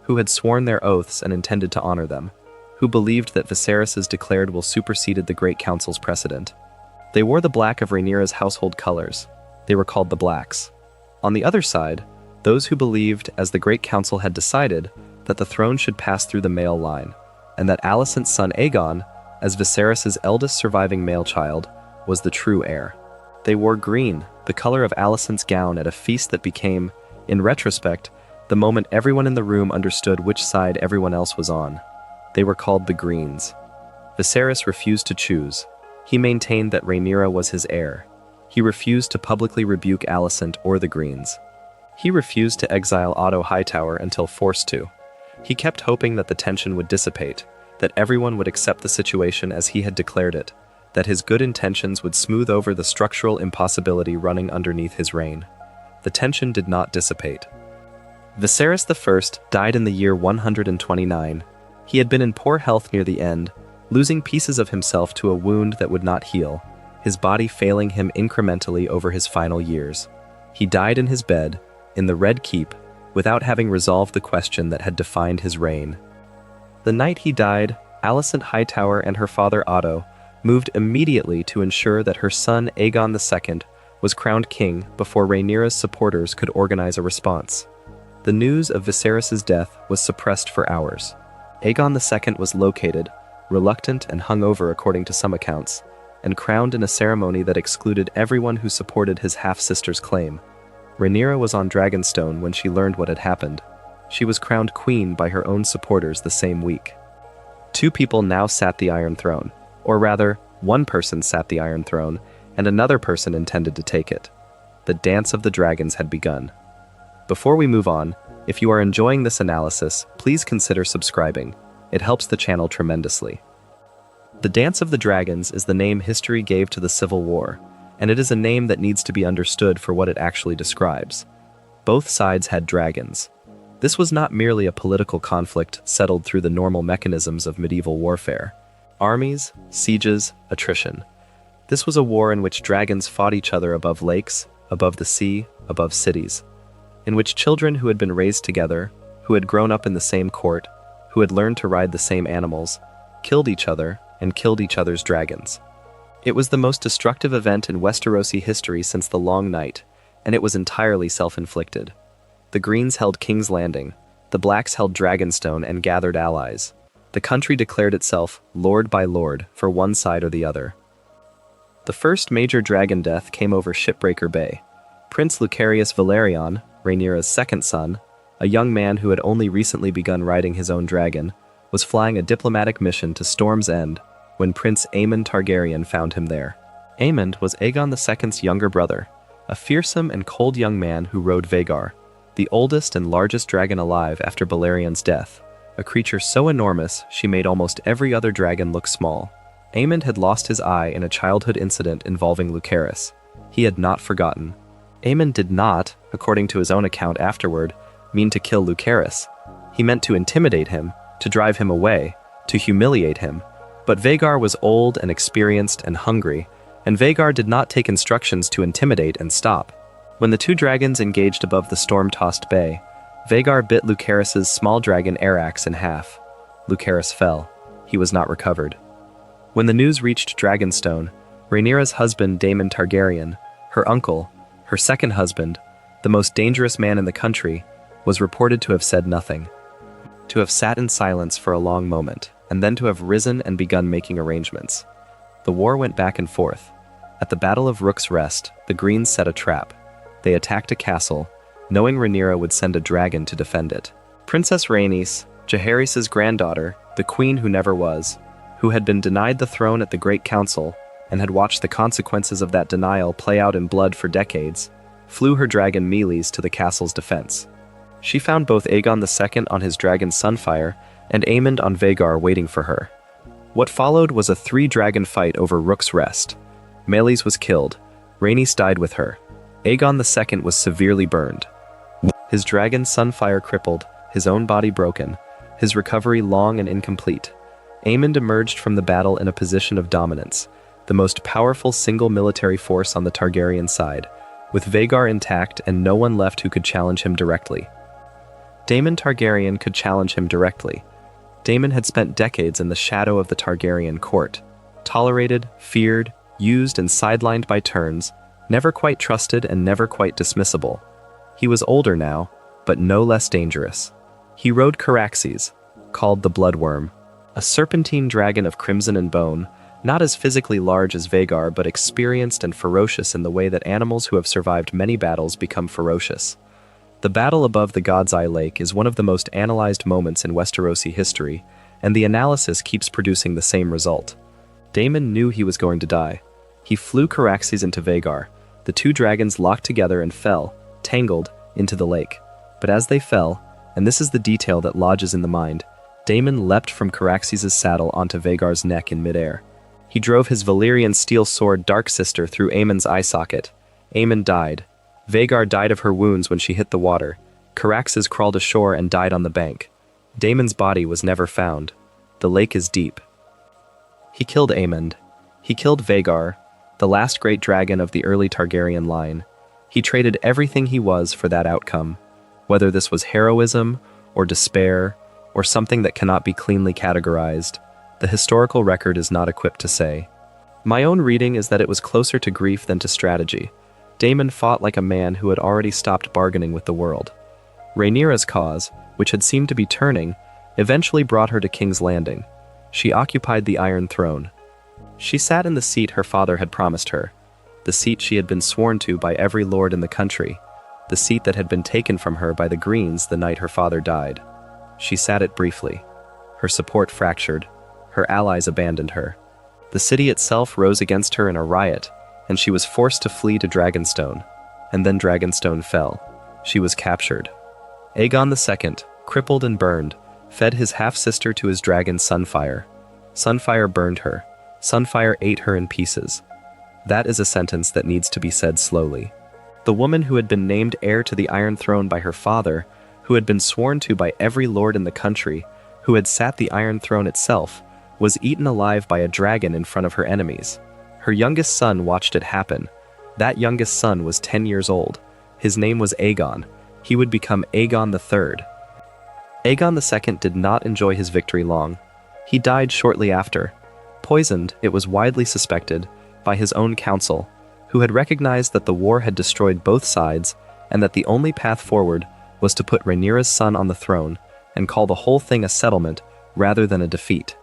who had sworn their oaths and intended to honor them, who believed that Viserys's declared will superseded the Great Council's precedent. They wore the black of Rhaenyra's household colors. They were called the Blacks. On the other side, those who believed, as the Great Council had decided, that the throne should pass through the male line, and that Alicent's son Aegon, as Viserys's eldest surviving male child, was the true heir. They wore green, the color of Alicent's gown, at a feast that became, in retrospect, the moment everyone in the room understood which side everyone else was on. They were called the Greens. Viserys refused to choose. He maintained that Rhaenyra was his heir. He refused to publicly rebuke Alicent or the Greens. He refused to exile Otto Hightower until forced to. He kept hoping that the tension would dissipate, that everyone would accept the situation as he had declared it, that his good intentions would smooth over the structural impossibility running underneath his reign. The tension did not dissipate. Viserys I died in the year 129. He had been in poor health near the end, losing pieces of himself to a wound that would not heal, his body failing him incrementally over his final years. He died in his bed, in the Red Keep, without having resolved the question that had defined his reign. The night he died, Alicent Hightower and her father Otto moved immediately to ensure that her son Aegon II was crowned king before Rhaenyra's supporters could organize a response. The news of Viserys' death was suppressed for hours. Aegon II was located, reluctant and hungover according to some accounts, and crowned in a ceremony that excluded everyone who supported his half-sister's claim. Rhaenyra was on Dragonstone when she learned what had happened. She was crowned queen by her own supporters the same week. Two people now sat the Iron Throne, or rather, one person sat the Iron Throne, and another person intended to take it. The dance of the dragons had begun. Before we move on, if you are enjoying this analysis, please consider subscribing. It helps the channel tremendously. The Dance of the Dragons is the name history gave to the Civil War, and it is a name that needs to be understood for what it actually describes. Both sides had dragons. This was not merely a political conflict settled through the normal mechanisms of medieval warfare. Armies, sieges, attrition. This was a war in which dragons fought each other above lakes, above the sea, above cities. In which children who had been raised together, who had grown up in the same court, who had learned to ride the same animals, killed each other and killed each other's dragons. It was the most destructive event in Westerosi history since the Long Night, and it was entirely self-inflicted. The Greens held King's Landing, the Blacks held Dragonstone and gathered allies. The country declared itself lord by lord for one side or the other. The first major dragon death came over Shipbreaker Bay. Prince Lucarius Valerion, Rhaenyra's second son, a young man who had only recently begun riding his own dragon, was flying a diplomatic mission to Storm's End when Prince Aemon Targaryen found him there. Aemon was Aegon II's younger brother, a fearsome and cold young man who rode Rhaegar, the oldest and largest dragon alive after Balerion's death, a creature so enormous she made almost every other dragon look small. Aemon had lost his eye in a childhood incident involving Lucerys. He had not forgotten. Aemon did not, according to his own account afterward, mean to kill Lucerys. He meant to intimidate him, to drive him away, to humiliate him. But Rhaegar was old and experienced and hungry, and Rhaegar did not take instructions to intimidate and stop. When the two dragons engaged above the storm-tossed bay, Rhaegar bit Lucerys' small dragon Arax in half. Lucerys fell. He was not recovered. When the news reached Dragonstone, Rhaenyra's husband Daemon Targaryen, her uncle, her second husband, the most dangerous man in the country, was reported to have said nothing, to have sat in silence for a long moment, and then to have risen and begun making arrangements. The war went back and forth. At the Battle of Rook's Rest, the Greens set a trap. They attacked a castle, knowing Rhaenyra would send a dragon to defend it. Princess Rhaenys, Jaehaerys' granddaughter, the queen who never was, who had been denied the throne at the Great Council and had watched the consequences of that denial play out in blood for decades, flew her dragon Meles to the castle's defense. She found both Aegon II on his dragon Sunfire and Aemond on Rhaegar waiting for her. What followed was a three-dragon fight over Rook's Rest. Meles was killed. Rhaenys died with her. Aegon II was severely burned. His dragon Sunfire crippled, his own body broken, his recovery long and incomplete. Aemond emerged from the battle in a position of dominance, the most powerful single military force on the Targaryen side, with Rhaegar intact and no one left who could challenge him directly. Daemon Targaryen could challenge him directly. Daemon had spent decades in the shadow of the Targaryen court, tolerated, feared, used and sidelined by turns, never quite trusted and never quite dismissible. He was older now, but no less dangerous. He rode Caraxes, called the Bloodworm, a serpentine dragon of crimson and bone, not as physically large as Rhaegar but experienced and ferocious in the way that animals who have survived many battles become ferocious. The battle above the God's Eye Lake is one of the most analyzed moments in Westerosi history, and the analysis keeps producing the same result. Daemon knew he was going to die. He flew Caraxes into Rhaegar. The two dragons locked together and fell, tangled, into the lake. But as they fell, and this is the detail that lodges in the mind, Daemon leapt from Caraxes' saddle onto Rhaegar's neck in midair. He drove his Valyrian steel sword Dark Sister through Aemon's eye socket. Aemon died. Rhaegar died of her wounds when she hit the water. Caraxes crawled ashore and died on the bank. Daemon's body was never found. The lake is deep. He killed Aemond. He killed Rhaegar, the last great dragon of the early Targaryen line. He traded everything he was for that outcome, whether this was heroism or despair or something that cannot be cleanly categorized. The historical record is not equipped to say. My own reading is that it was closer to grief than to strategy. Daemon fought like a man who had already stopped bargaining with the world. Rhaenyra's cause, which had seemed to be turning, eventually brought her to King's Landing. She occupied the Iron Throne. She sat in the seat her father had promised her, the seat she had been sworn to by every lord in the country, the seat that had been taken from her by the Greens the night her father died. She sat it briefly. Her support fractured. Her allies abandoned her. The city itself rose against her in a riot, and she was forced to flee to Dragonstone. And then Dragonstone fell. She was captured. Aegon II, crippled and burned, fed his half-sister to his dragon Sunfire. Sunfire burned her. Sunfire ate her in pieces. That is a sentence that needs to be said slowly. The woman who had been named heir to the Iron Throne by her father, who had been sworn to by every lord in the country, who had sat the Iron Throne itself, was eaten alive by a dragon in front of her enemies. Her youngest son watched it happen. That youngest son was 10 years old. His name was Aegon. He would become Aegon III. Aegon II did not enjoy his victory long. He died shortly after. Poisoned, it was widely suspected, by his own council, who had recognized that the war had destroyed both sides and that the only path forward was to put Rhaenyra's son on the throne and call the whole thing a settlement rather than a defeat.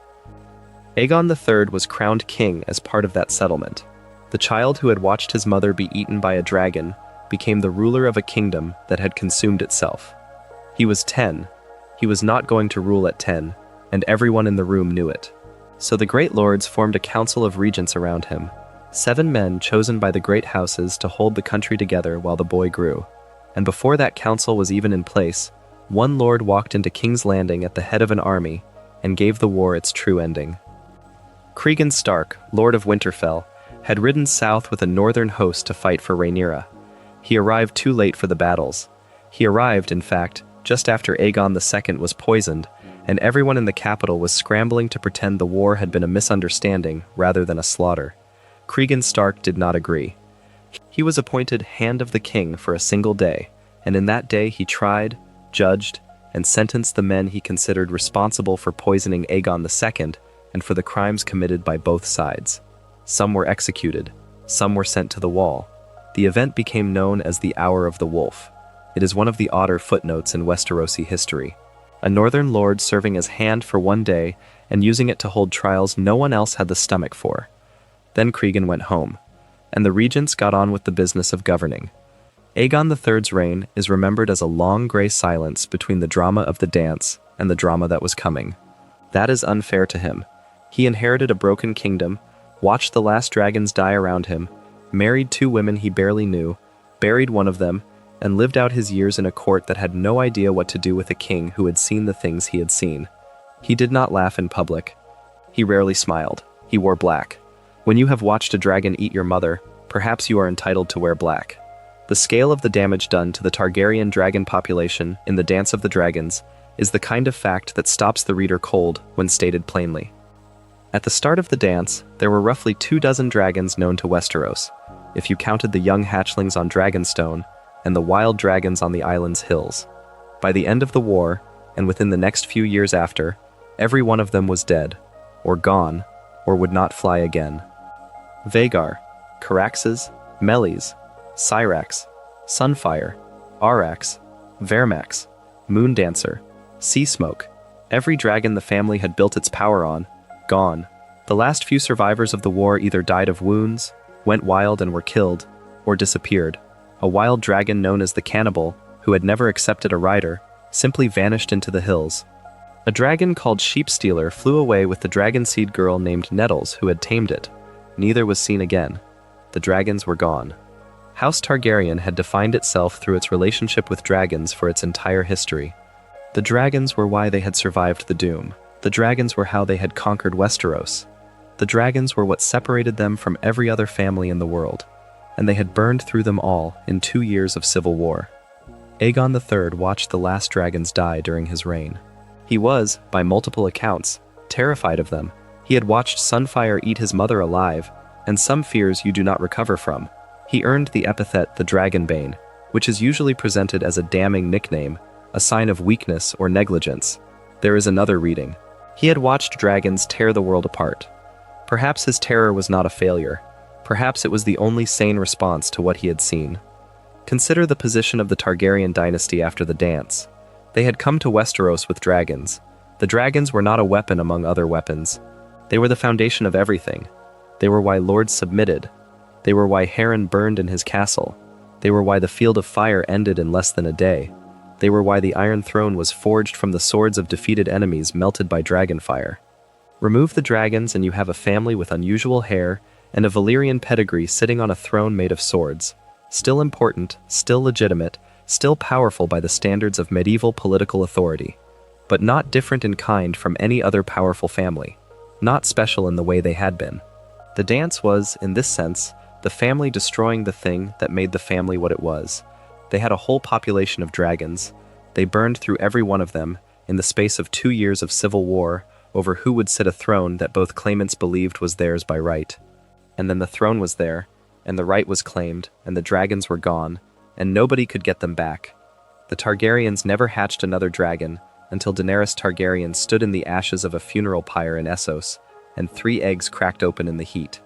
Aegon III was crowned king as part of that settlement. The child who had watched his mother be eaten by a dragon became the ruler of a kingdom that had consumed itself. He was 10. He was not going to rule at 10, and everyone in the room knew it. So the great lords formed a council of regents around him, 7 men chosen by the great houses to hold the country together while the boy grew. And before that council was even in place, one lord walked into King's Landing at the head of an army and gave the war its true ending. Cregan Stark, Lord of Winterfell, had ridden south with a northern host to fight for Rhaenyra. He arrived too late for the battles. He arrived, in fact, just after Aegon II was poisoned, and everyone in the capital was scrambling to pretend the war had been a misunderstanding rather than a slaughter. Cregan Stark did not agree. He was appointed Hand of the King for a single day, and in that day he tried, judged, and sentenced the men he considered responsible for poisoning Aegon II and for the crimes committed by both sides. Some were executed, some were sent to the wall. The event became known as the Hour of the Wolf. It is one of the odder footnotes in Westerosi history. A northern lord serving as hand for one day and using it to hold trials no one else had the stomach for. Then Cregan went home, and the regents got on with the business of governing. Aegon III's reign is remembered as a long gray silence between the drama of the dance and the drama that was coming. That is unfair to him. He inherited a broken kingdom, watched the last dragons die around him, married 2 women he barely knew, buried one of them, and lived out his years in a court that had no idea what to do with a king who had seen the things he had seen. He did not laugh in public. He rarely smiled. He wore black. When you have watched a dragon eat your mother, perhaps you are entitled to wear black. The scale of the damage done to the Targaryen dragon population in the Dance of the Dragons is the kind of fact that stops the reader cold when stated plainly. At the start of the dance, there were roughly 24 dragons known to Westeros, if you counted the young hatchlings on Dragonstone and the wild dragons on the island's hills. By the end of the war, and within the next few years after, every one of them was dead, or gone, or would not fly again. Vhagar, Caraxes, Melis, Syrax, Sunfire, Arax, Vermax, Moondancer, Seasmoke, every dragon the family had built its power on, gone. The last few survivors of the war either died of wounds, went wild and were killed, or disappeared. A wild dragon known as the Cannibal, who had never accepted a rider, simply vanished into the hills. A dragon called Sheepstealer flew away with the dragonseed girl named Nettles who had tamed it. Neither was seen again. The dragons were gone. House Targaryen had defined itself through its relationship with dragons for its entire history. The dragons were why they had survived the Doom. The dragons were how they had conquered Westeros. The dragons were what separated them from every other family in the world, and they had burned through them all in 2 years of civil war. Aegon III watched the last dragons die during his reign. He was, by multiple accounts, terrified of them. He had watched Sunfire eat his mother alive, and some fears you do not recover from. He earned the epithet the Dragonbane, which is usually presented as a damning nickname, a sign of weakness or negligence. There is another reading. He had watched dragons tear the world apart. Perhaps his terror was not a failure. Perhaps it was the only sane response to what he had seen. Consider the position of the Targaryen dynasty after the dance. They had come to Westeros with dragons. The dragons were not a weapon among other weapons. They were the foundation of everything. They were why lords submitted. They were why Harren burned in his castle. They were why the Field of Fire ended in less than a day. They were why the Iron Throne was forged from the swords of defeated enemies melted by dragonfire. Remove the dragons and you have a family with unusual hair and a Valyrian pedigree sitting on a throne made of swords. Still important, still legitimate, still powerful by the standards of medieval political authority, but not different in kind from any other powerful family, not special in the way they had been. The dance was, in this sense, the family destroying the thing that made the family what it was. They had a whole population of dragons. They burned through every one of them in the space of 2 years of civil war over who would sit a throne that both claimants believed was theirs by right. And then the throne was there, and the right was claimed, and the dragons were gone, and nobody could get them back. The Targaryens never hatched another dragon until Daenerys Targaryen stood in the ashes of a funeral pyre in Essos, and 3 eggs cracked open in the heat.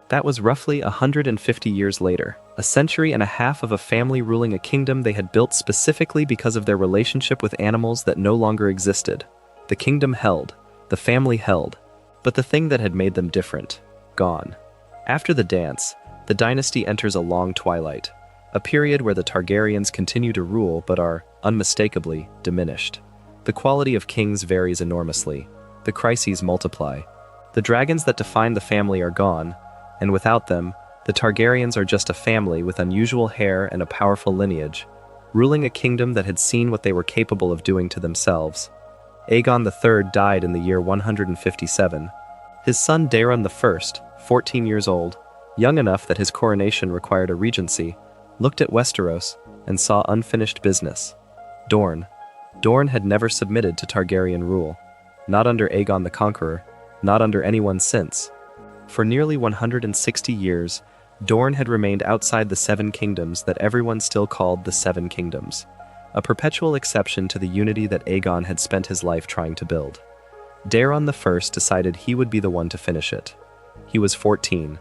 That was roughly 150 years later, a century and a half of a family ruling a kingdom they had built specifically because of their relationship with animals that no longer existed. The kingdom held, the family held, but the thing that had made them different, gone. After the dance, the dynasty enters a long twilight, a period where the Targaryens continue to rule but are, unmistakably, diminished. The quality of kings varies enormously. The crises multiply. The dragons that define the family are gone, and without them, the Targaryens are just a family with unusual hair and a powerful lineage, ruling a kingdom that had seen what they were capable of doing to themselves. Aegon III died in the year 157. His son Daeron I, 14 years old, young enough that his coronation required a regency, looked at Westeros and saw unfinished business. Dorne had never submitted to Targaryen rule, not under Aegon the Conqueror, not under anyone since. For nearly 160 years, Dorne had remained outside the 7 kingdoms that everyone still called the 7 kingdoms, a perpetual exception to the unity that Aegon had spent his life trying to build. Daeron I decided he would be the one to finish it. He was 14.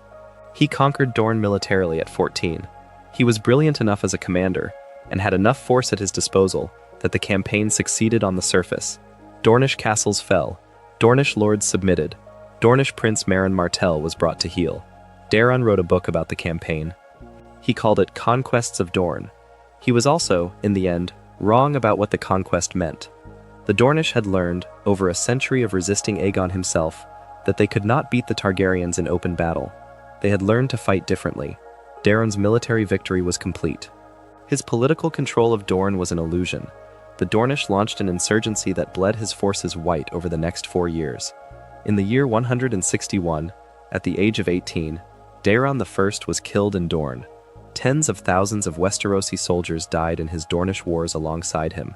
He conquered Dorne militarily at 14. He was brilliant enough as a commander, and had enough force at his disposal that the campaign succeeded on the surface. Dornish castles fell, Dornish lords submitted, Dornish Prince Meryn Martell was brought to heel. Daeron wrote a book about the campaign. He called it Conquests of Dorne. He was also, in the end, wrong about what the conquest meant. The Dornish had learned, over a century of resisting Aegon himself, that they could not beat the Targaryens in open battle. They had learned to fight differently. Daeron's military victory was complete. His political control of Dorne was an illusion. The Dornish launched an insurgency that bled his forces white over the next 4 years. In the year 161, at the age of 18, Daeron I was killed in Dorne. Tens of thousands of Westerosi soldiers died in his Dornish wars alongside him.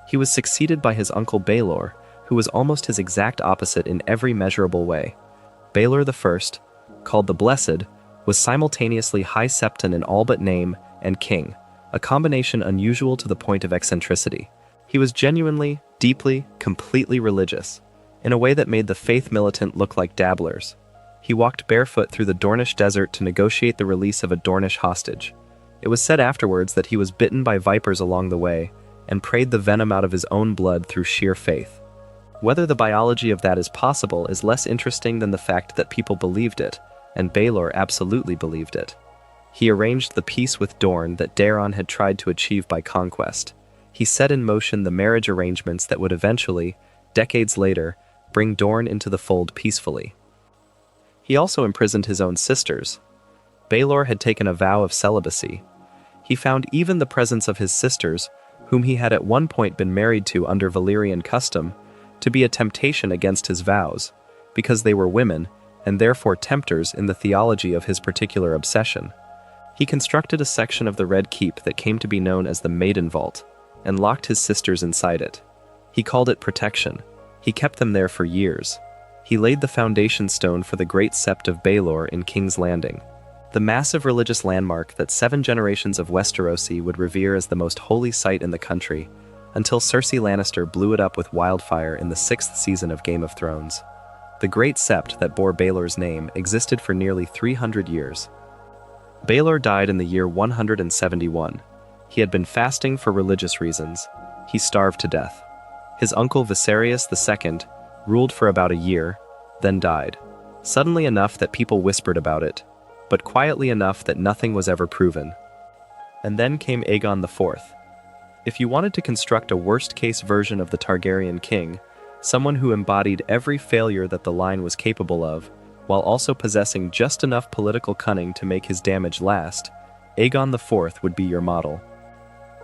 He was succeeded by his uncle Baelor, who was almost his exact opposite in every measurable way. Baelor I, called the Blessed, was simultaneously High Septon in all but name and king, a combination unusual to the point of eccentricity. He was genuinely, deeply, completely religious, in a way that made the Faith Militant look like dabblers. He walked barefoot through the Dornish desert to negotiate the release of a Dornish hostage. It was said afterwards that he was bitten by vipers along the way and prayed the venom out of his own blood through sheer faith. Whether the biology of that is possible is less interesting than the fact that people believed it, and Baelor absolutely believed it. He arranged the peace with Dorne that Daeron had tried to achieve by conquest. He set in motion the marriage arrangements that would eventually, decades later, bring Dorne into the fold peacefully. He also imprisoned his own sisters. Baelor had taken a vow of celibacy. He found even the presence of his sisters, whom he had at one point been married to under Valyrian custom, to be a temptation against his vows, because they were women, and therefore tempters in the theology of his particular obsession. He constructed a section of the Red Keep that came to be known as the Maiden Vault, and locked his sisters inside it. He called it protection. He kept them there for years. He laid the foundation stone for the great sept of Baelor in King's Landing. The massive religious landmark that 7 generations of Westerosi would revere as the most holy site in the country, until Cersei Lannister blew it up with wildfire in the 6th season of Game of Thrones. The Great Sept that bore Baelor's name existed for nearly 300 years. Baelor died in the year 171. He had been fasting for religious reasons. He starved to death. His uncle Viserys II ruled for about a year, then died. Suddenly enough that people whispered about it, but quietly enough that nothing was ever proven. And then came Aegon IV. If you wanted to construct a worst-case version of the Targaryen king, someone who embodied every failure that the line was capable of, while also possessing just enough political cunning to make his damage last, Aegon IV would be your model.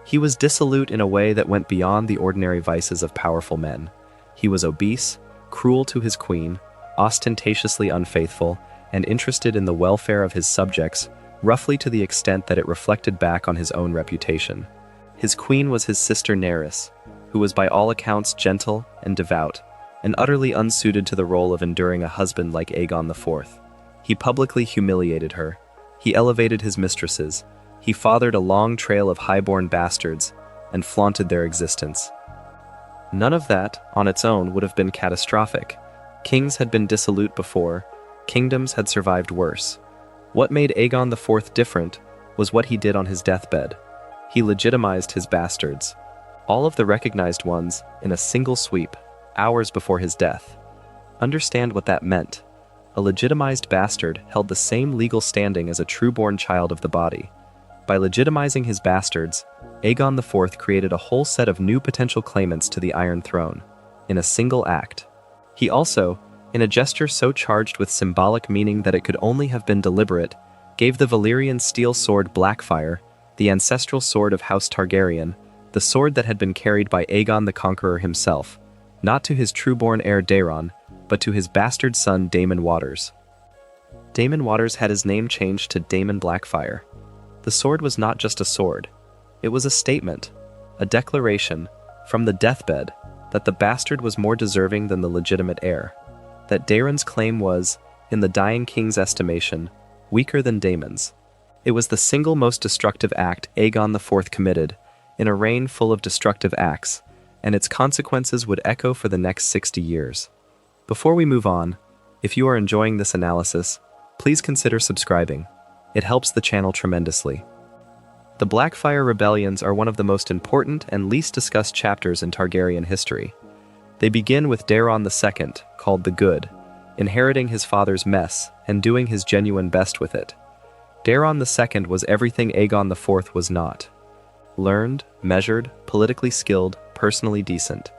He was dissolute in a way that went beyond the ordinary vices of powerful men. He was obese, cruel to his queen, ostentatiously unfaithful, and interested in the welfare of his subjects, roughly to the extent that it reflected back on his own reputation. His queen was his sister Daenerys, who was by all accounts gentle and devout, and utterly unsuited to the role of enduring a husband like Aegon IV. He publicly humiliated her. He elevated his mistresses. He fathered a long trail of highborn bastards and flaunted their existence. None of that, on its own, would have been catastrophic. Kings had been dissolute before. Kingdoms had survived worse. What made Aegon IV different was what he did on his deathbed. He legitimized his bastards, all of the recognized ones, in a single sweep, hours before his death. Understand what that meant. A legitimized bastard held the same legal standing as a true-born child of the body. By legitimizing his bastards, Aegon IV created a whole set of new potential claimants to the Iron Throne, in a single act. He also, in a gesture so charged with symbolic meaning that it could only have been deliberate, gave the Valyrian steel sword Blackfire, the ancestral sword of House Targaryen, the sword that had been carried by Aegon the Conqueror himself, not to his true-born heir Daeron, but to his bastard son Daemon Waters. Daemon Waters had his name changed to Daemon Blackfire. The sword was not just a sword. It was a statement, a declaration, from the deathbed, that the bastard was more deserving than the legitimate heir. That Daeron's claim was, in the dying king's estimation, weaker than Daemon's. It was the single most destructive act Aegon IV committed, in a reign full of destructive acts, and its consequences would echo for the next 60 years. Before we move on, if you are enjoying this analysis, please consider subscribing. It helps the channel tremendously. The Blackfire Rebellions are one of the most important and least discussed chapters in Targaryen history. They begin with Daeron II, called the Good, inheriting his father's mess and doing his genuine best with it. Daeron II was everything Aegon IV was not. Learned, measured, politically skilled, personally decent.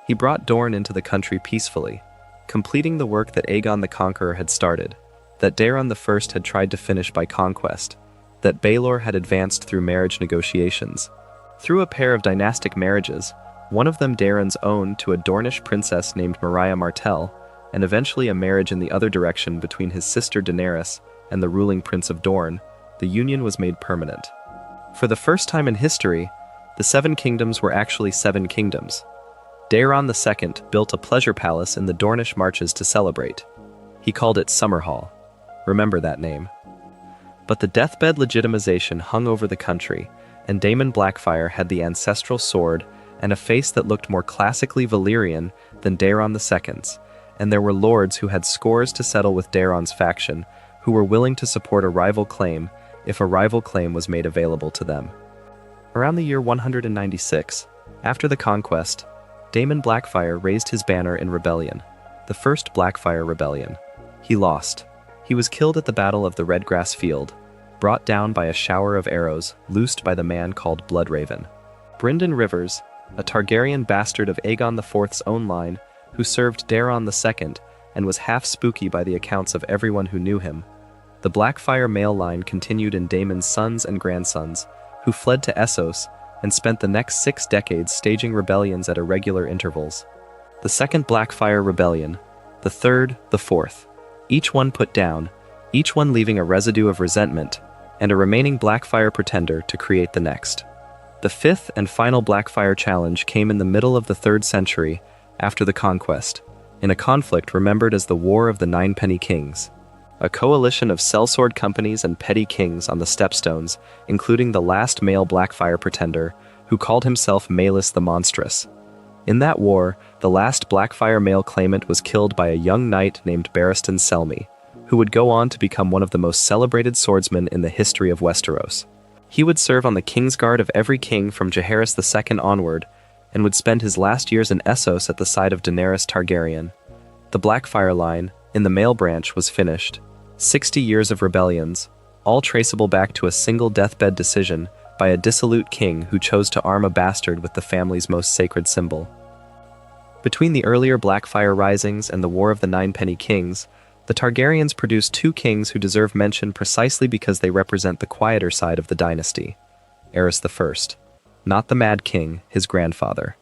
He brought Dorne into the country peacefully, completing the work that Aegon the Conqueror had started, that Daeron I had tried to finish by conquest, that Baelor had advanced through marriage negotiations. Through a pair of dynastic marriages, one of them Daeron's own to a Dornish princess named Maria Martell, and eventually a marriage in the other direction between his sister Daenerys and the ruling Prince of Dorne, the union was made permanent. For the first time in history, the 7 kingdoms were actually 7 kingdoms. Daeron II built a pleasure palace in the Dornish marches to celebrate. He called it Summerhall. Remember that name. But the deathbed legitimization hung over the country, and Daemon Blackfire had the ancestral sword and a face that looked more classically Valyrian than Daeron II's, and there were lords who had scores to settle with Daeron's faction, who were willing to support a rival claim if a rival claim was made available to them. Around the year 196, after the conquest, Daemon Blackfire raised his banner in rebellion, the first Blackfire Rebellion. He lost. He was killed at the Battle of the Redgrass Field, brought down by a shower of arrows loosed by the man called Bloodraven. Brynden Rivers, a Targaryen bastard of Aegon IV's own line, who served Daeron II and was half spooky by the accounts of everyone who knew him. The Blackfire male line continued in Daemon's sons and grandsons, who fled to Essos and spent the next 6 decades staging rebellions at irregular intervals. The second Blackfire Rebellion, the third, the fourth, each one put down, each one leaving a residue of resentment, and a remaining Blackfire pretender to create the next. The fifth and final Blackfire challenge came in the middle of the 3rd century, after the conquest, in a conflict remembered as the War of the Ninepenny Kings. a coalition of sellsword companies and petty kings on the Stepstones, including the last male Blackfyre pretender, who called himself Malus the Monstrous. In that war, the last Blackfyre male claimant was killed by a young knight named Barristan Selmy, who would go on to become one of the most celebrated swordsmen in the history of Westeros. He would serve on the Kingsguard of every king from Jaehaerys II onward, and would spend his last years in Essos at the side of Daenerys Targaryen. The Blackfyre line, in the male branch, was finished. 60 years of rebellions, all traceable back to a single deathbed decision by a dissolute king who chose to arm a bastard with the family's most sacred symbol. Between the earlier Blackfyre risings and the War of the Ninepenny Kings, the Targaryens produced two kings who deserve mention precisely because they represent the quieter side of the dynasty. Aerys I, not the Mad King, his grandfather.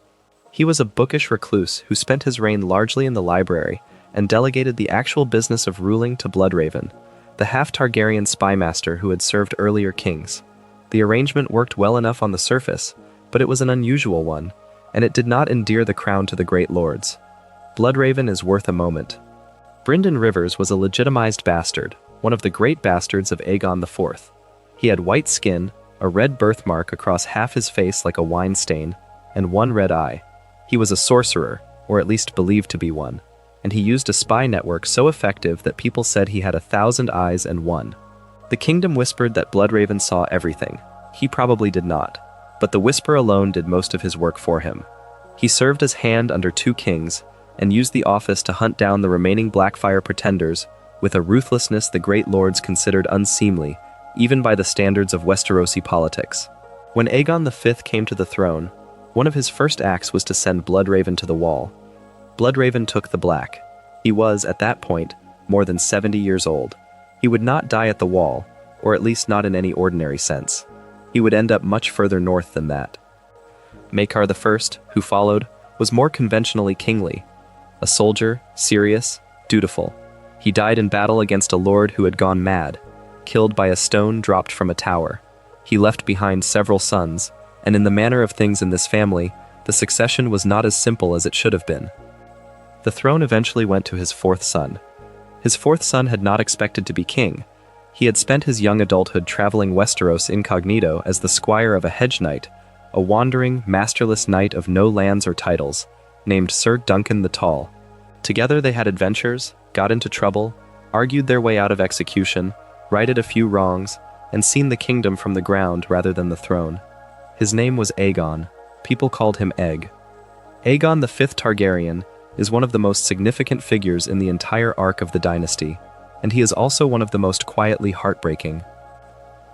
He was a bookish recluse who spent his reign largely in the library and delegated the actual business of ruling to Bloodraven, the half-Targaryen spymaster who had served earlier kings. The arrangement worked well enough on the surface, but it was an unusual one, and it did not endear the crown to the great lords. Bloodraven is worth a moment. Brynden Rivers was a legitimized bastard, one of the great bastards of Aegon IV. He had white skin, a red birthmark across half his face like a wine stain, and one red eye. He was a sorcerer, or at least believed to be one, and he used a spy network so effective that people said he had 1,000 eyes and one. The kingdom whispered that Bloodraven saw everything. He probably did not, but the whisper alone did most of his work for him. He served as hand under two kings, and used the office to hunt down the remaining Blackfyre pretenders with a ruthlessness the great lords considered unseemly, even by the standards of Westerosi politics. When Aegon V came to the throne, one of his first acts was to send Bloodraven to the wall. Bloodraven took the black. He was, at that point, more than 70 years old. He would not die at the wall, or at least not in any ordinary sense. He would end up much further north than that. Maegor I, who followed, was more conventionally kingly. A soldier, serious, dutiful. He died in battle against a lord who had gone mad, killed by a stone dropped from a tower. He left behind several sons, and in the manner of things in this family, the succession was not as simple as it should have been. The throne eventually went to his fourth son. His fourth son had not expected to be king. He had spent his young adulthood traveling Westeros incognito as the squire of a hedge knight, a wandering, masterless knight of no lands or titles, named Sir Duncan the Tall. Together they had adventures, got into trouble, argued their way out of execution, righted a few wrongs, and seen the kingdom from the ground rather than the throne. His name was Aegon. People called him Egg. Aegon the Fifth Targaryen is one of the most significant figures in the entire arc of the dynasty, and he is also one of the most quietly heartbreaking.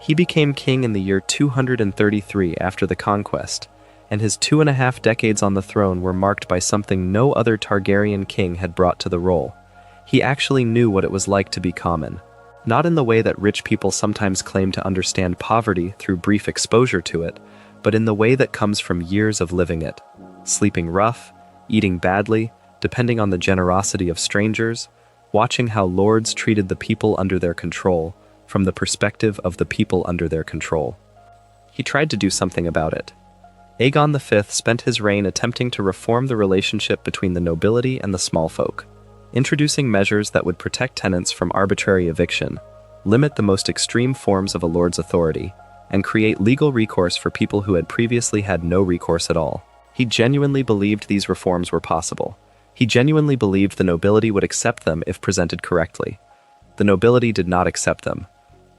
He became king in the year 233 after the Conquest, and his 2.5 decades on the throne were marked by something no other Targaryen king had brought to the role. He actually knew what it was like to be common. Not in the way that rich people sometimes claim to understand poverty through brief exposure to it, but in the way that comes from years of living it. Sleeping rough, eating badly, depending on the generosity of strangers, watching how lords treated the people under their control from the perspective of the people under their control. He tried to do something about it. Aegon V spent his reign attempting to reform the relationship between the nobility and the small folk, introducing measures that would protect tenants from arbitrary eviction, limit the most extreme forms of a lord's authority, and create legal recourse for people who had previously had no recourse at all. He genuinely believed these reforms were possible. He genuinely believed the nobility would accept them if presented correctly. The nobility did not accept them.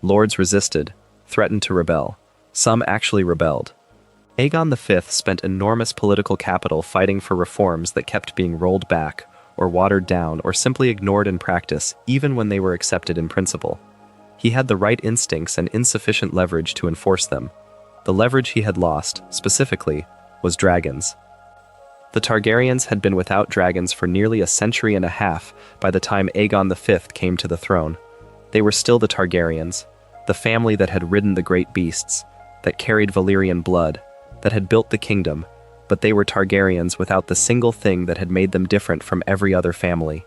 Lords resisted, threatened to rebel. Some actually rebelled. Aegon V spent enormous political capital fighting for reforms that kept being rolled back, or watered down, or simply ignored in practice, even when they were accepted in principle. He had the right instincts and insufficient leverage to enforce them. The leverage he had lost, specifically, was dragons. The Targaryens had been without dragons for nearly 1.5 centuries by the time Aegon V came to the throne. They were still the Targaryens, the family that had ridden the great beasts, that carried Valyrian blood, that had built the kingdom, but they were Targaryens without the single thing that had made them different from every other family.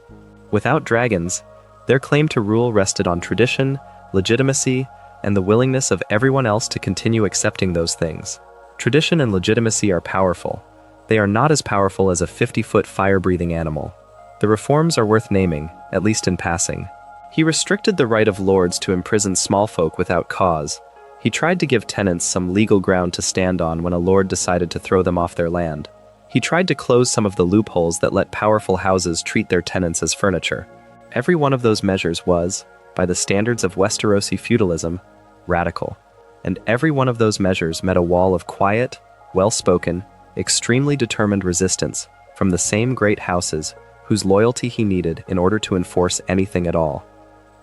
Without dragons, their claim to rule rested on tradition, legitimacy, and the willingness of everyone else to continue accepting those things. Tradition and legitimacy are powerful. They are not as powerful as a 50-foot fire-breathing animal. The reforms are worth naming, at least in passing. He restricted the right of lords to imprison small folk without cause. He tried to give tenants some legal ground to stand on when a lord decided to throw them off their land. He tried to close some of the loopholes that let powerful houses treat their tenants as furniture. Every one of those measures was, by the standards of Westerosi feudalism, radical. And every one of those measures met a wall of quiet, well-spoken, extremely determined resistance from the same great houses whose loyalty he needed in order to enforce anything at all.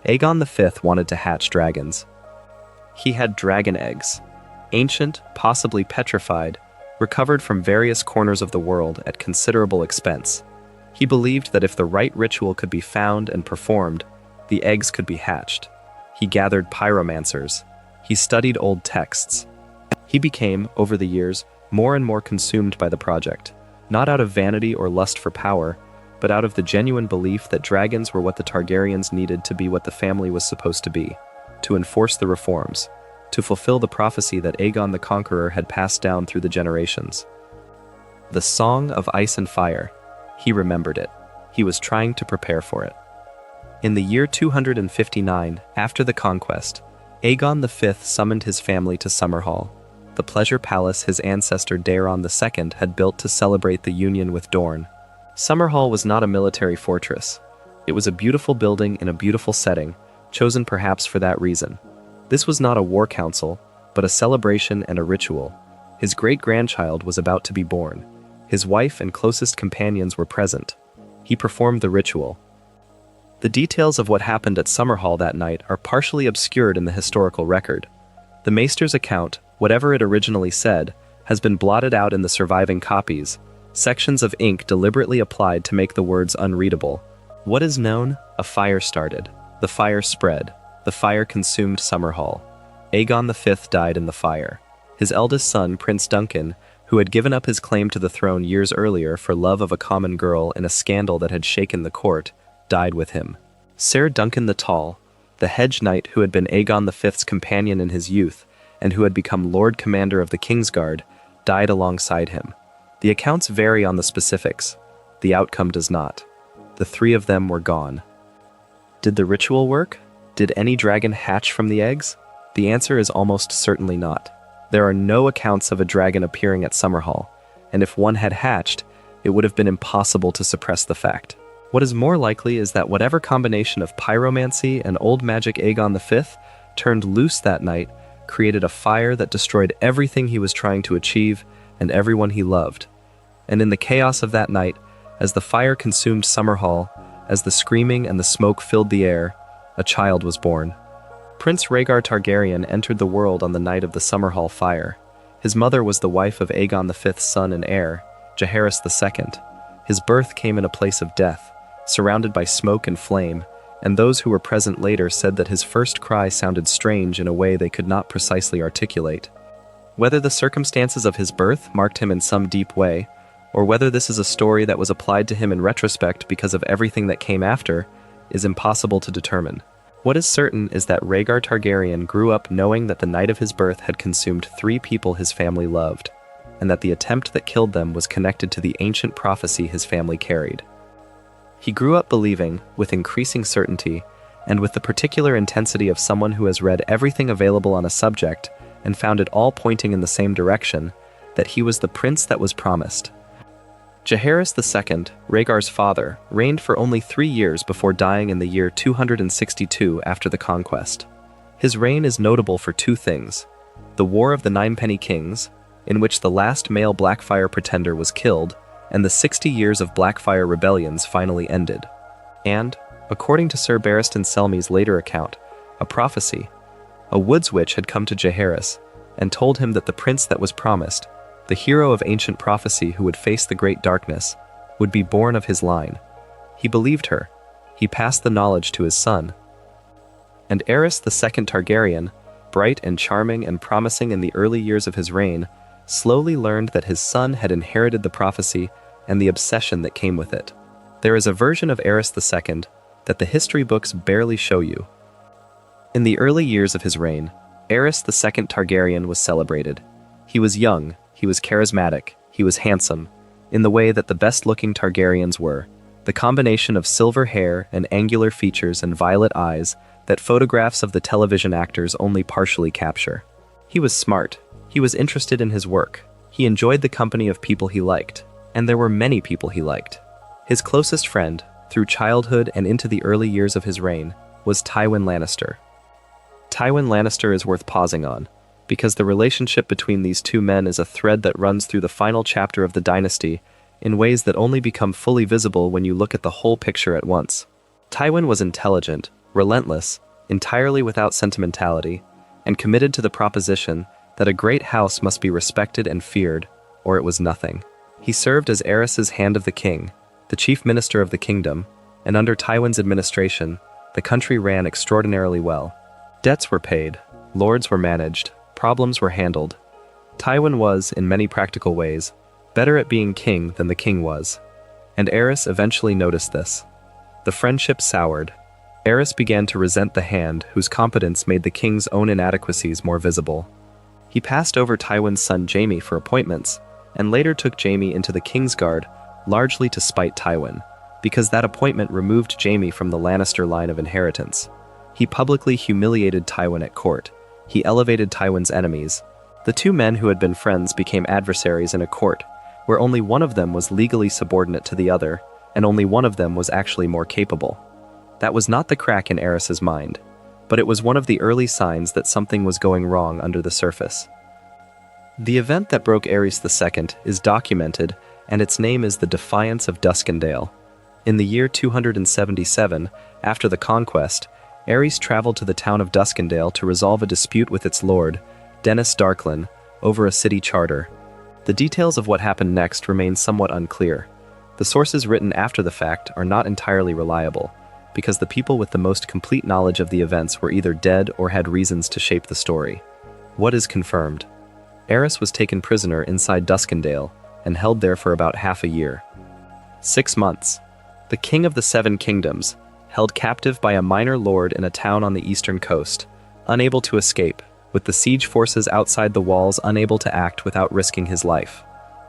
Aegon V wanted to hatch dragons. He had dragon eggs, ancient, possibly petrified, recovered from various corners of the world at considerable expense. He believed that if the right ritual could be found and performed, the eggs could be hatched. He gathered pyromancers. He studied old texts. He became, over the years, more and more consumed by the project, not out of vanity or lust for power, but out of the genuine belief that dragons were what the Targaryens needed to be what the family was supposed to be, to enforce the reforms, to fulfill the prophecy that Aegon the Conqueror had passed down through the generations. The Song of Ice and Fire. He remembered it. He was trying to prepare for it. In the year 259, after the Conquest, Aegon V summoned his family to Summerhall, the pleasure palace his ancestor Daeron II had built to celebrate the union with Dorne. Summerhall was not a military fortress. It was a beautiful building in a beautiful setting, chosen perhaps for that reason. This was not a war council, but a celebration and a ritual. His great-grandchild was about to be born. His wife and closest companions were present. He performed the ritual. The details of what happened at Summerhall that night are partially obscured in the historical record. The Maester's account, whatever it originally said, has been blotted out in the surviving copies, sections of ink deliberately applied to make the words unreadable. What is known? A fire started. The fire spread. The fire consumed Summerhall. Aegon V died in the fire. His eldest son, Prince Duncan, who had given up his claim to the throne years earlier for love of a common girl in a scandal that had shaken the court, died with him. Ser Duncan the Tall, the hedge knight who had been Aegon V's companion in his youth and who had become Lord Commander of the Kingsguard, died alongside him. The accounts vary on the specifics. The outcome does not. The three of them were gone. Did the ritual work? Did any dragon hatch from the eggs? The answer is almost certainly not. There are no accounts of a dragon appearing at Summerhall, and if one had hatched, it would have been impossible to suppress the fact. What is more likely is that whatever combination of pyromancy and old magic Aegon V turned loose that night created a fire that destroyed everything he was trying to achieve and everyone he loved. And in the chaos of that night, as the fire consumed Summerhall, as the screaming and the smoke filled the air, a child was born. Prince Rhaegar Targaryen entered the world on the night of the Summerhall fire. His mother was the wife of Aegon V's son and heir, Jaehaerys II. His birth came in a place of death, surrounded by smoke and flame, and those who were present later said that his first cry sounded strange in a way they could not precisely articulate. Whether the circumstances of his birth marked him in some deep way, or whether this is a story that was applied to him in retrospect because of everything that came after, is impossible to determine. What is certain is that Rhaegar Targaryen grew up knowing that the night of his birth had consumed 3 people his family loved, and that the attempt that killed them was connected to the ancient prophecy his family carried. He grew up believing, with increasing certainty, and with the particular intensity of someone who has read everything available on a subject and found it all pointing in the same direction, that he was the prince that was promised. Jaehaerys II, Rhaegar's father, reigned for only 3 years before dying in the year 262 after the Conquest. His reign is notable for 2 things: the War of the Ninepenny Kings, in which the last male Blackfyre pretender was killed, and the 60 years of Blackfyre rebellions finally ended. And, according to Sir Barristan Selmy's later account, a prophecy. A woods witch had come to Jaehaerys and told him that the prince that was promised, the hero of ancient prophecy who would face the great darkness, would be born of his line. He believed her. He passed the knowledge to his son. And Aerys II Targaryen, bright and charming and promising in the early years of his reign, slowly learned that his son had inherited the prophecy and the obsession that came with it. There is a version of Aerys II that the history books barely show you. In the early years of his reign, Aerys II Targaryen was celebrated. He was young, he was charismatic, he was handsome, in the way that the best-looking Targaryens were, the combination of silver hair and angular features and violet eyes that photographs of the television actors only partially capture. He was smart. He was interested in his work. He enjoyed the company of people he liked, and there were many people he liked. His closest friend, through childhood and into the early years of his reign, was Tywin Lannister. Tywin Lannister is worth pausing on, because the relationship between these two men is a thread that runs through the final chapter of the dynasty in ways that only become fully visible when you look at the whole picture at once. Tywin was intelligent, relentless, entirely without sentimentality, and committed to the proposition that a great house must be respected and feared, or it was nothing. He served as Aerys's hand of the king, the chief minister of the kingdom, and under Tywin's administration, the country ran extraordinarily well. Debts were paid, lords were managed, problems were handled. Tywin was, in many practical ways, better at being king than the king was, and Aerys eventually noticed this. The friendship soured. Aerys began to resent the hand whose competence made the king's own inadequacies more visible. He passed over Tywin's son Jaime for appointments, and later took Jaime into the Kingsguard, largely to spite Tywin, because that appointment removed Jaime from the Lannister line of inheritance. He publicly humiliated Tywin at court. He elevated Tywin's enemies. The two men who had been friends became adversaries in a court, where only one of them was legally subordinate to the other, and only one of them was actually more capable. That was not the crack in Aerys's mind, but it was one of the early signs that something was going wrong under the surface. The event that broke Aerys II is documented, and its name is the Defiance of Duskendale. In the year 277, after the Conquest, Aerys traveled to the town of Duskendale to resolve a dispute with its lord, Daenys Targaryen, over a city charter. The details of what happened next remain somewhat unclear. The sources written after the fact are not entirely reliable, because the people with the most complete knowledge of the events were either dead or had reasons to shape the story. What is confirmed? Aerys was taken prisoner inside Duskendale and held there for about half a year. 6 months. The King of the Seven Kingdoms, held captive by a minor lord in a town on the eastern coast, unable to escape, with the siege forces outside the walls unable to act without risking his life.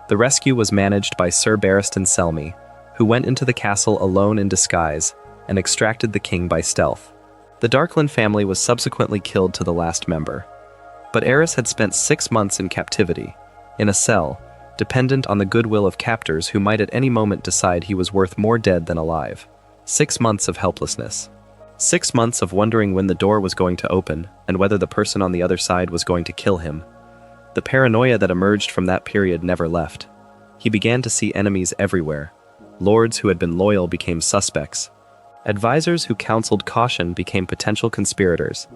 The rescue was managed by Sir Barristan Selmy, who went into the castle alone in disguise and extracted the king by stealth. The Targaryen family was subsequently killed to the last member. But Aerys had spent 6 months in captivity, in a cell, dependent on the goodwill of captors who might at any moment decide he was worth more dead than alive. 6 months of helplessness. 6 months of wondering when the door was going to open and whether the person on the other side was going to kill him. The paranoia that emerged from that period never left. He began to see enemies everywhere. Lords who had been loyal became suspects. Advisors who counseled caution became potential conspirators.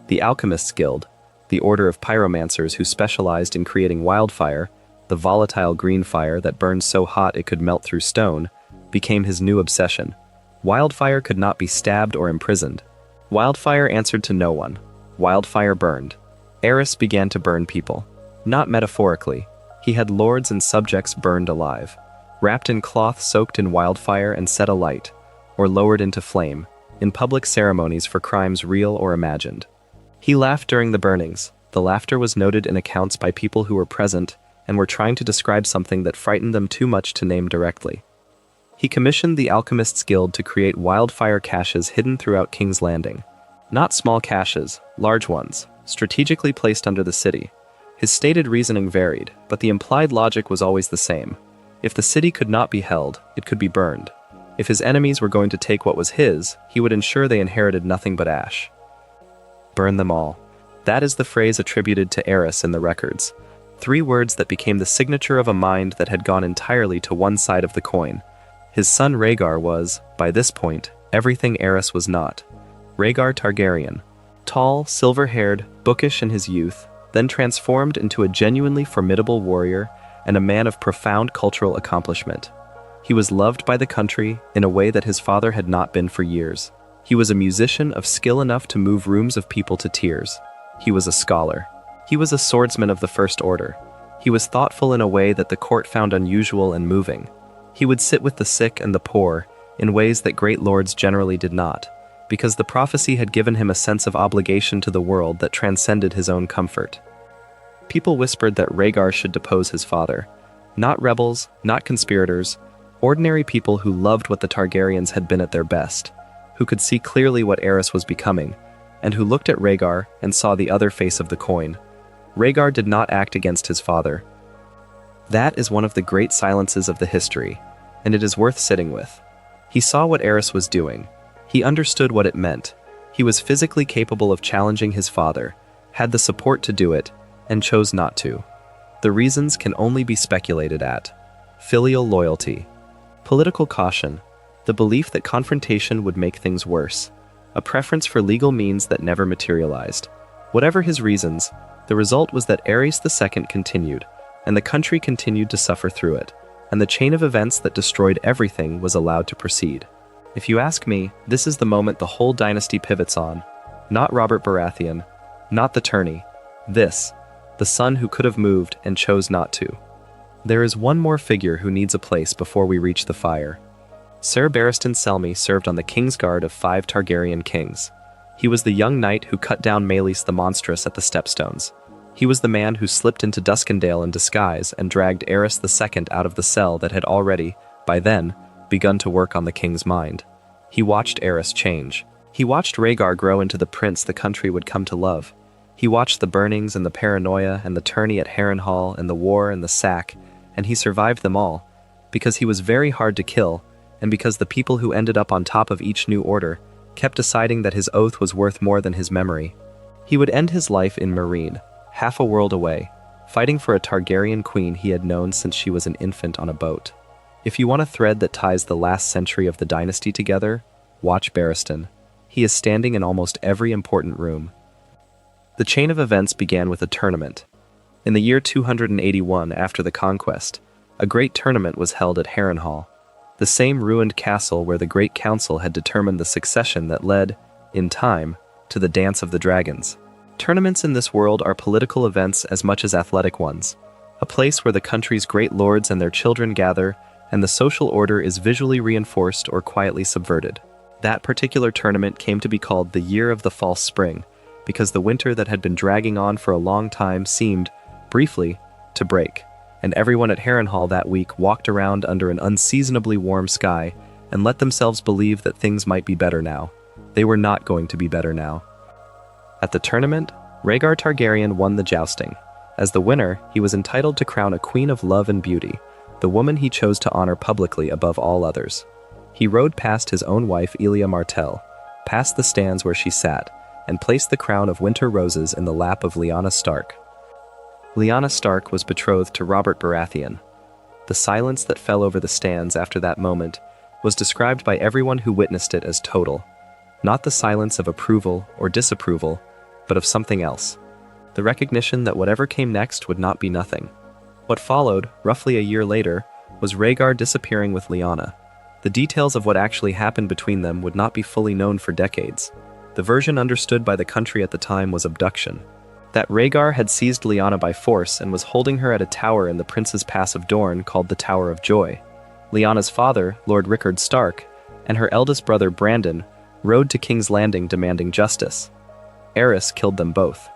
The Alchemists Guild, the order of pyromancers who specialized in creating wildfire, the volatile green fire that burned so hot it could melt through stone, became his new obsession. Wildfire could not be stabbed or imprisoned. Wildfire answered to no one. Wildfire burned. Aerys began to burn people. Not metaphorically. He had lords and subjects burned alive, wrapped in cloth soaked in wildfire and set alight, or lowered into flame, in public ceremonies for crimes real or imagined. He laughed during the burnings. The laughter was noted in accounts by people who were present and were trying to describe something that frightened them too much to name directly. He commissioned the Alchemists Guild to create wildfire caches hidden throughout King's Landing. Not small caches, large ones, strategically placed under the city. His stated reasoning varied, but the implied logic was always the same. If the city could not be held, it could be burned. If his enemies were going to take what was his, he would ensure they inherited nothing but ash. Burn them all. That is the phrase attributed to Aerys in the records. 3 words that became the signature of a mind that had gone entirely to one side of the coin. His son Rhaegar was, by this point, everything Aerys was not. Rhaegar Targaryen. Tall, silver-haired, bookish in his youth, then transformed into a genuinely formidable warrior and a man of profound cultural accomplishment. He was loved by the country in a way that his father had not been for years. He was a musician of skill enough to move rooms of people to tears. He was a scholar. He was a swordsman of the First Order. He was thoughtful in a way that the court found unusual and moving. He would sit with the sick and the poor in ways that great lords generally did not, because the prophecy had given him a sense of obligation to the world that transcended his own comfort. People whispered that Rhaegar should depose his father. Not rebels, not conspirators, Ordinary people who loved what the Targaryens had been at their best, who could see clearly what Aerys was becoming, and who looked at Rhaegar and saw the other face of the coin. Rhaegar did not act against his father. That is one of the great silences of the history, and it is worth sitting with. He saw what Aerys was doing. He understood what it meant. He was physically capable of challenging his father, had the support to do it, and chose not to. The reasons can only be speculated at. Filial loyalty. Political caution. The belief that confrontation would make things worse. A preference for legal means that never materialized. Whatever his reasons, the result was that Aerys II continued, and the country continued to suffer through it, and the chain of events that destroyed everything was allowed to proceed. If you ask me, this is the moment the whole dynasty pivots on. Not Robert Baratheon, not the tourney. This, the son who could have moved and chose not to. There is one more figure who needs a place before we reach the fire. Ser Barristan Selmy served on the King's Guard of 5 Targaryen kings. He was the young knight who cut down Maelys the Monstrous at the Stepstones. He was the man who slipped into Duskendale in disguise and dragged Aerys II out of the cell that had already, by then, begun to work on the king's mind. He watched Aerys change. He watched Rhaegar grow into the prince the country would come to love. He watched the burnings and the paranoia and the tourney at Harrenhal and the war and the sack, and he survived them all, because he was very hard to kill, and because the people who ended up on top of each new order kept deciding that his oath was worth more than his memory. He would end his life in Meereen, half a world away, fighting for a Targaryen queen he had known since she was an infant on a boat. If you want a thread that ties the last century of the dynasty together, watch Barristan. He is standing in almost every important room. The chain of events began with a tournament. In the year 281 after the Conquest, a great tournament was held at Harrenhal, the same ruined castle where the Great Council had determined the succession that led, in time, to the Dance of the Dragons. Tournaments in this world are political events as much as athletic ones, a place where the country's great lords and their children gather, and the social order is visually reinforced or quietly subverted. That particular tournament came to be called the Year of the False Spring, because the winter that had been dragging on for a long time seemed, briefly, to break, and everyone at Harrenhal that week walked around under an unseasonably warm sky and let themselves believe that things might be better now. They were not going to be better now. At the tournament, Rhaegar Targaryen won the jousting. As the winner, he was entitled to crown a queen of love and beauty, the woman he chose to honor publicly above all others. He rode past his own wife Elia Martell, past the stands where she sat, and placed the crown of winter roses in the lap of Lyanna Stark. Lyanna Stark was betrothed to Robert Baratheon. The silence that fell over the stands after that moment was described by everyone who witnessed it as total. Not the silence of approval or disapproval, but of something else. The recognition that whatever came next would not be nothing. What followed, roughly a year later, was Rhaegar disappearing with Lyanna. The details of what actually happened between them would not be fully known for decades. The version understood by the country at the time was abduction. That Rhaegar had seized Lyanna by force and was holding her at a tower in the Prince's Pass of Dorne called the Tower of Joy. Lyanna's father, Lord Rickard Stark, and her eldest brother Brandon rode to King's Landing demanding justice. Aerys killed them both.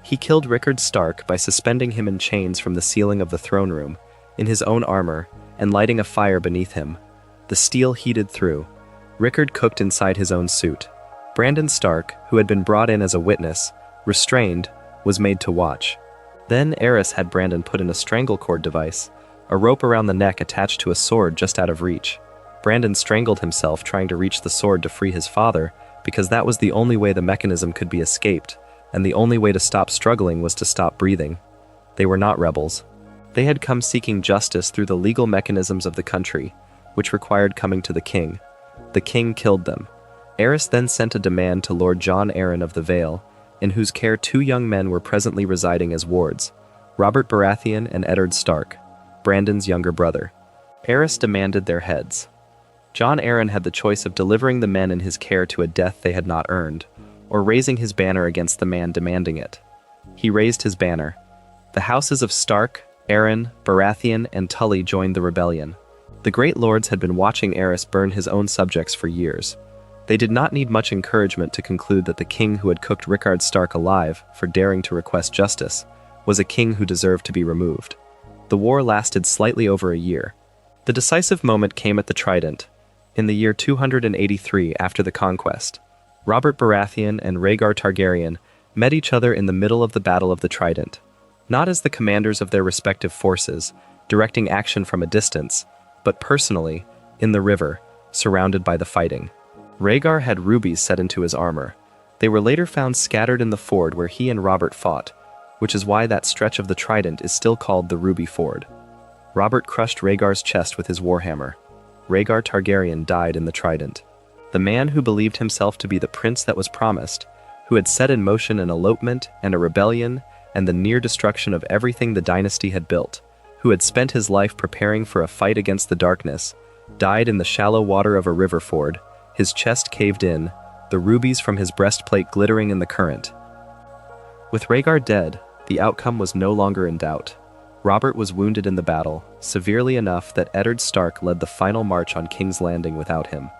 He killed Rickard Stark by suspending him in chains from the ceiling of the throne room, in his own armor, and lighting a fire beneath him. The steel heated through. Rickard cooked inside his own suit. Brandon Stark, who had been brought in as a witness, restrained, was made to watch. Then Aerys had Brandon put in a strangle cord device, a rope around the neck attached to a sword just out of reach. Brandon strangled himself trying to reach the sword to free his father, because that was the only way the mechanism could be escaped, and the only way to stop struggling was to stop breathing. They were not rebels. They had come seeking justice through the legal mechanisms of the country, which required coming to the king. The king killed them. Aerys then sent a demand to Lord Jon Arryn of the Vale, in whose care 2 young men were presently residing as wards, Robert Baratheon and Eddard Stark, Brandon's younger brother. Aerys demanded their heads. Jon Arryn had the choice of delivering the men in his care to a death they had not earned, or raising his banner against the man demanding it. He raised his banner. The houses of Stark, Arryn, Baratheon, and Tully joined the rebellion. The great lords had been watching Aerys burn his own subjects for years. They did not need much encouragement to conclude that the king who had cooked Rickard Stark alive for daring to request justice was a king who deserved to be removed. The war lasted slightly over a year. The decisive moment came at the Trident, in the year 283 after the Conquest. Robert Baratheon and Rhaegar Targaryen met each other in the middle of the Battle of the Trident, not as the commanders of their respective forces, directing action from a distance, but personally, in the river, surrounded by the fighting. Rhaegar had rubies set into his armor. They were later found scattered in the ford where he and Robert fought, which is why that stretch of the Trident is still called the Ruby Ford. Robert crushed Rhaegar's chest with his warhammer. Rhaegar Targaryen died in the Trident. The man who believed himself to be the prince that was promised, who had set in motion an elopement and a rebellion and the near destruction of everything the dynasty had built, who had spent his life preparing for a fight against the darkness, died in the shallow water of a river ford, his chest caved in, the rubies from his breastplate glittering in the current. With Rhaegar dead, the outcome was no longer in doubt. Robert was wounded in the battle, severely enough that Eddard Stark led the final march on King's Landing without him.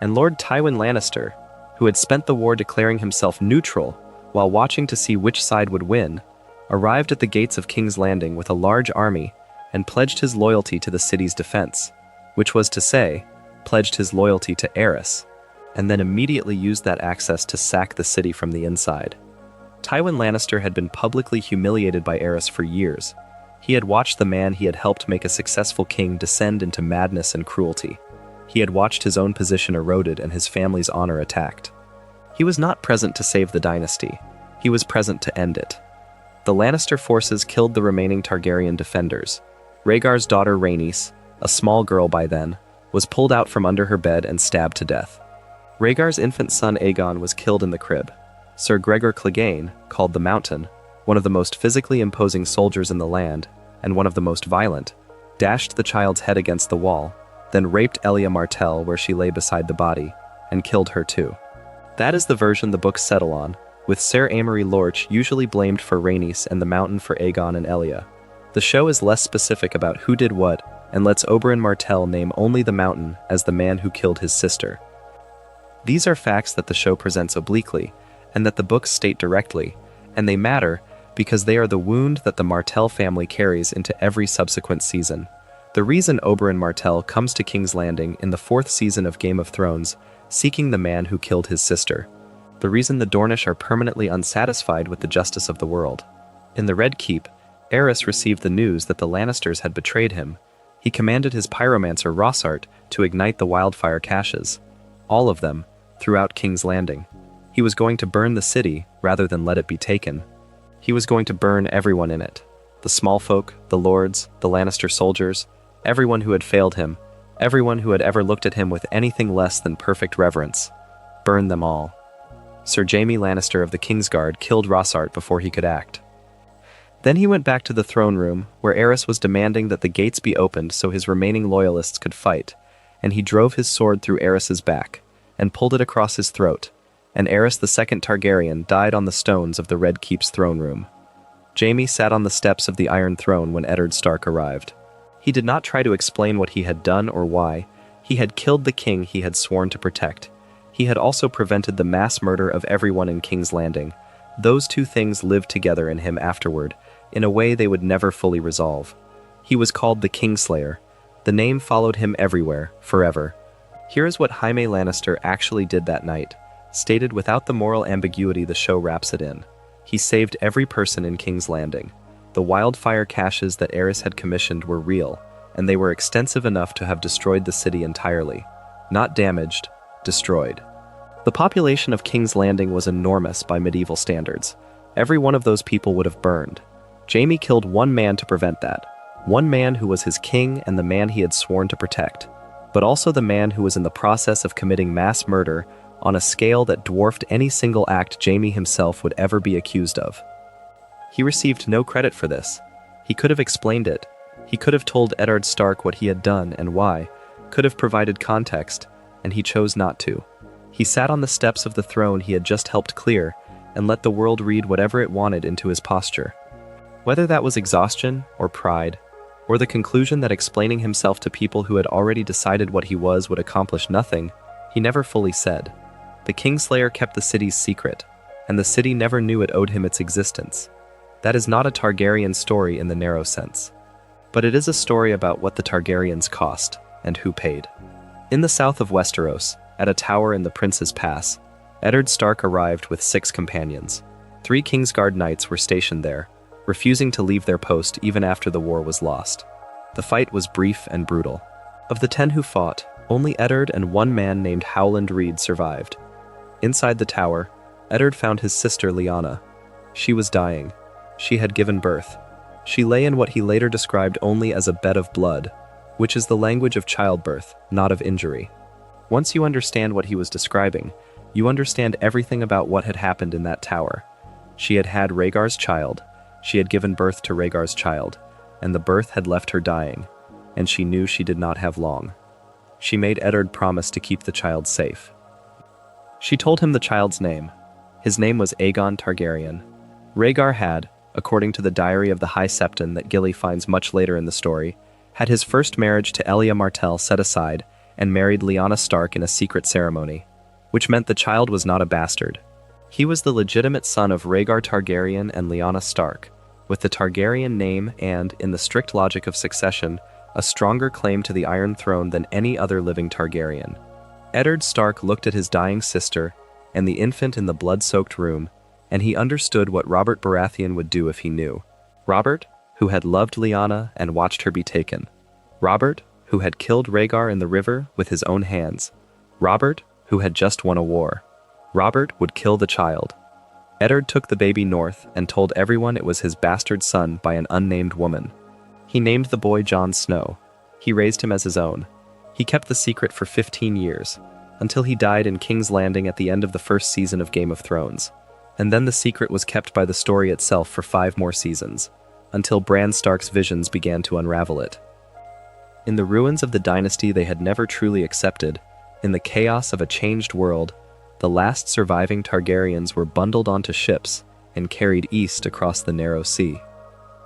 And Lord Tywin Lannister, who had spent the war declaring himself neutral while watching to see which side would win, arrived at the gates of King's Landing with a large army and pledged his loyalty to the city's defense, which was to say, pledged his loyalty to Aerys, and then immediately used that access to sack the city from the inside. Tywin Lannister had been publicly humiliated by Aerys for years. He had watched the man he had helped make a successful king descend into madness and cruelty. He had watched his own position eroded and his family's honor attacked. He was not present to save the dynasty. He was present to end it. The Lannister forces killed the remaining Targaryen defenders. Rhaegar's daughter Rhaenys, a small girl by then, was pulled out from under her bed and stabbed to death. Rhaegar's infant son Aegon was killed in the crib. Sir Gregor Clegane, called the Mountain, one of the most physically imposing soldiers in the land, and one of the most violent, dashed the child's head against the wall, then raped Elia Martell where she lay beside the body, and killed her too. That is the version the books settle on, with Ser Amory Lorch usually blamed for Rhaenys and the Mountain for Aegon and Elia. The show is less specific about who did what, and lets Oberyn Martell name only the Mountain as the man who killed his sister. These are facts that the show presents obliquely, and that the books state directly, and they matter because they are the wound that the Martell family carries into every subsequent season. The reason Oberyn Martell comes to King's Landing in the 4th season of Game of Thrones, seeking the man who killed his sister. The reason the Dornish are permanently unsatisfied with the justice of the world. In the Red Keep, Aerys received the news that the Lannisters had betrayed him. He commanded his pyromancer Rossart to ignite the wildfire caches. All of them, throughout King's Landing. He was going to burn the city rather than let it be taken. He was going to burn everyone in it. The small folk, the lords, the Lannister soldiers, everyone who had failed him, everyone who had ever looked at him with anything less than perfect reverence. Burn them all. Sir Jaime Lannister of the Kingsguard killed Rossart before he could act. Then he went back to the throne room, where Aerys was demanding that the gates be opened so his remaining loyalists could fight, and he drove his sword through Aerys's back, and pulled it across his throat, and Aerys the Second Targaryen died on the stones of the Red Keep's throne room. Jaime sat on the steps of the Iron Throne when Eddard Stark arrived. He did not try to explain what he had done or why. He had killed the king he had sworn to protect. He had also prevented the mass murder of everyone in King's Landing. Those two things lived together in him afterward, in a way they would never fully resolve. He was called the Kingslayer. The name followed him everywhere, forever. Here is what Jaime Lannister actually did that night, stated without the moral ambiguity the show wraps it in. He saved every person in King's Landing. The wildfire caches that Aerys had commissioned were real, and they were extensive enough to have destroyed the city entirely. Not damaged, destroyed. The population of King's Landing was enormous by medieval standards. Every one of those people would have burned. Jaime killed one man to prevent that. One man who was his king and the man he had sworn to protect. But also the man who was in the process of committing mass murder on a scale that dwarfed any single act Jaime himself would ever be accused of. He received no credit for this. He could have explained it. He could have told Eddard Stark what he had done and why, could have provided context, and he chose not to. He sat on the steps of the throne he had just helped clear and let the world read whatever it wanted into his posture. Whether that was exhaustion or pride, or the conclusion that explaining himself to people who had already decided what he was would accomplish nothing, he never fully said. The Kingslayer kept the city's secret, and the city never knew it owed him its existence. That is not a Targaryen story in the narrow sense. but it is a story about what the Targaryens cost and who paid. In the south of Westeros, at a tower in the Prince's Pass, Eddard Stark arrived with 6 companions. 3 Kingsguard knights were stationed there, refusing to leave their post even after the war was lost. The fight was brief and brutal. Of the 10 who fought, only Eddard and 1 man named Howland Reed survived. Inside the tower, Eddard found his sister Lyanna. She was dying. She had given birth. She lay in what he later described only as a bed of blood, which is the language of childbirth, not of injury. Once you understand what he was describing, you understand everything about what had happened in that tower. She had had Rhaegar's child, she had given birth to Rhaegar's child, and the birth had left her dying, and she knew she did not have long. She made Eddard promise to keep the child safe. She told him the child's name. His name was Aegon Targaryen. Rhaegar had, according to the diary of the High Septon that Gilly finds much later in the story, had his first marriage to Elia Martell set aside and married Lyanna Stark in a secret ceremony, which meant the child was not a bastard. He was the legitimate son of Rhaegar Targaryen and Lyanna Stark, with the Targaryen name and, in the strict logic of succession, a stronger claim to the Iron Throne than any other living Targaryen. Eddard Stark looked at his dying sister and the infant in the blood-soaked room, and he understood what Robert Baratheon would do if he knew. Robert, who had loved Lyanna and watched her be taken. Robert, who had killed Rhaegar in the river with his own hands. Robert, who had just won a war. Robert would kill the child. Eddard took the baby north and told everyone it was his bastard son by an unnamed woman. He named the boy Jon Snow. He raised him as his own. He kept the secret for 15 years, until he died in King's Landing at the end of the first season of Game of Thrones. And then the secret was kept by the story itself for 5 more seasons, until Bran Stark's visions began to unravel it. In the ruins of the dynasty they had never truly accepted, in the chaos of a changed world, the last surviving Targaryens were bundled onto ships and carried east across the narrow sea.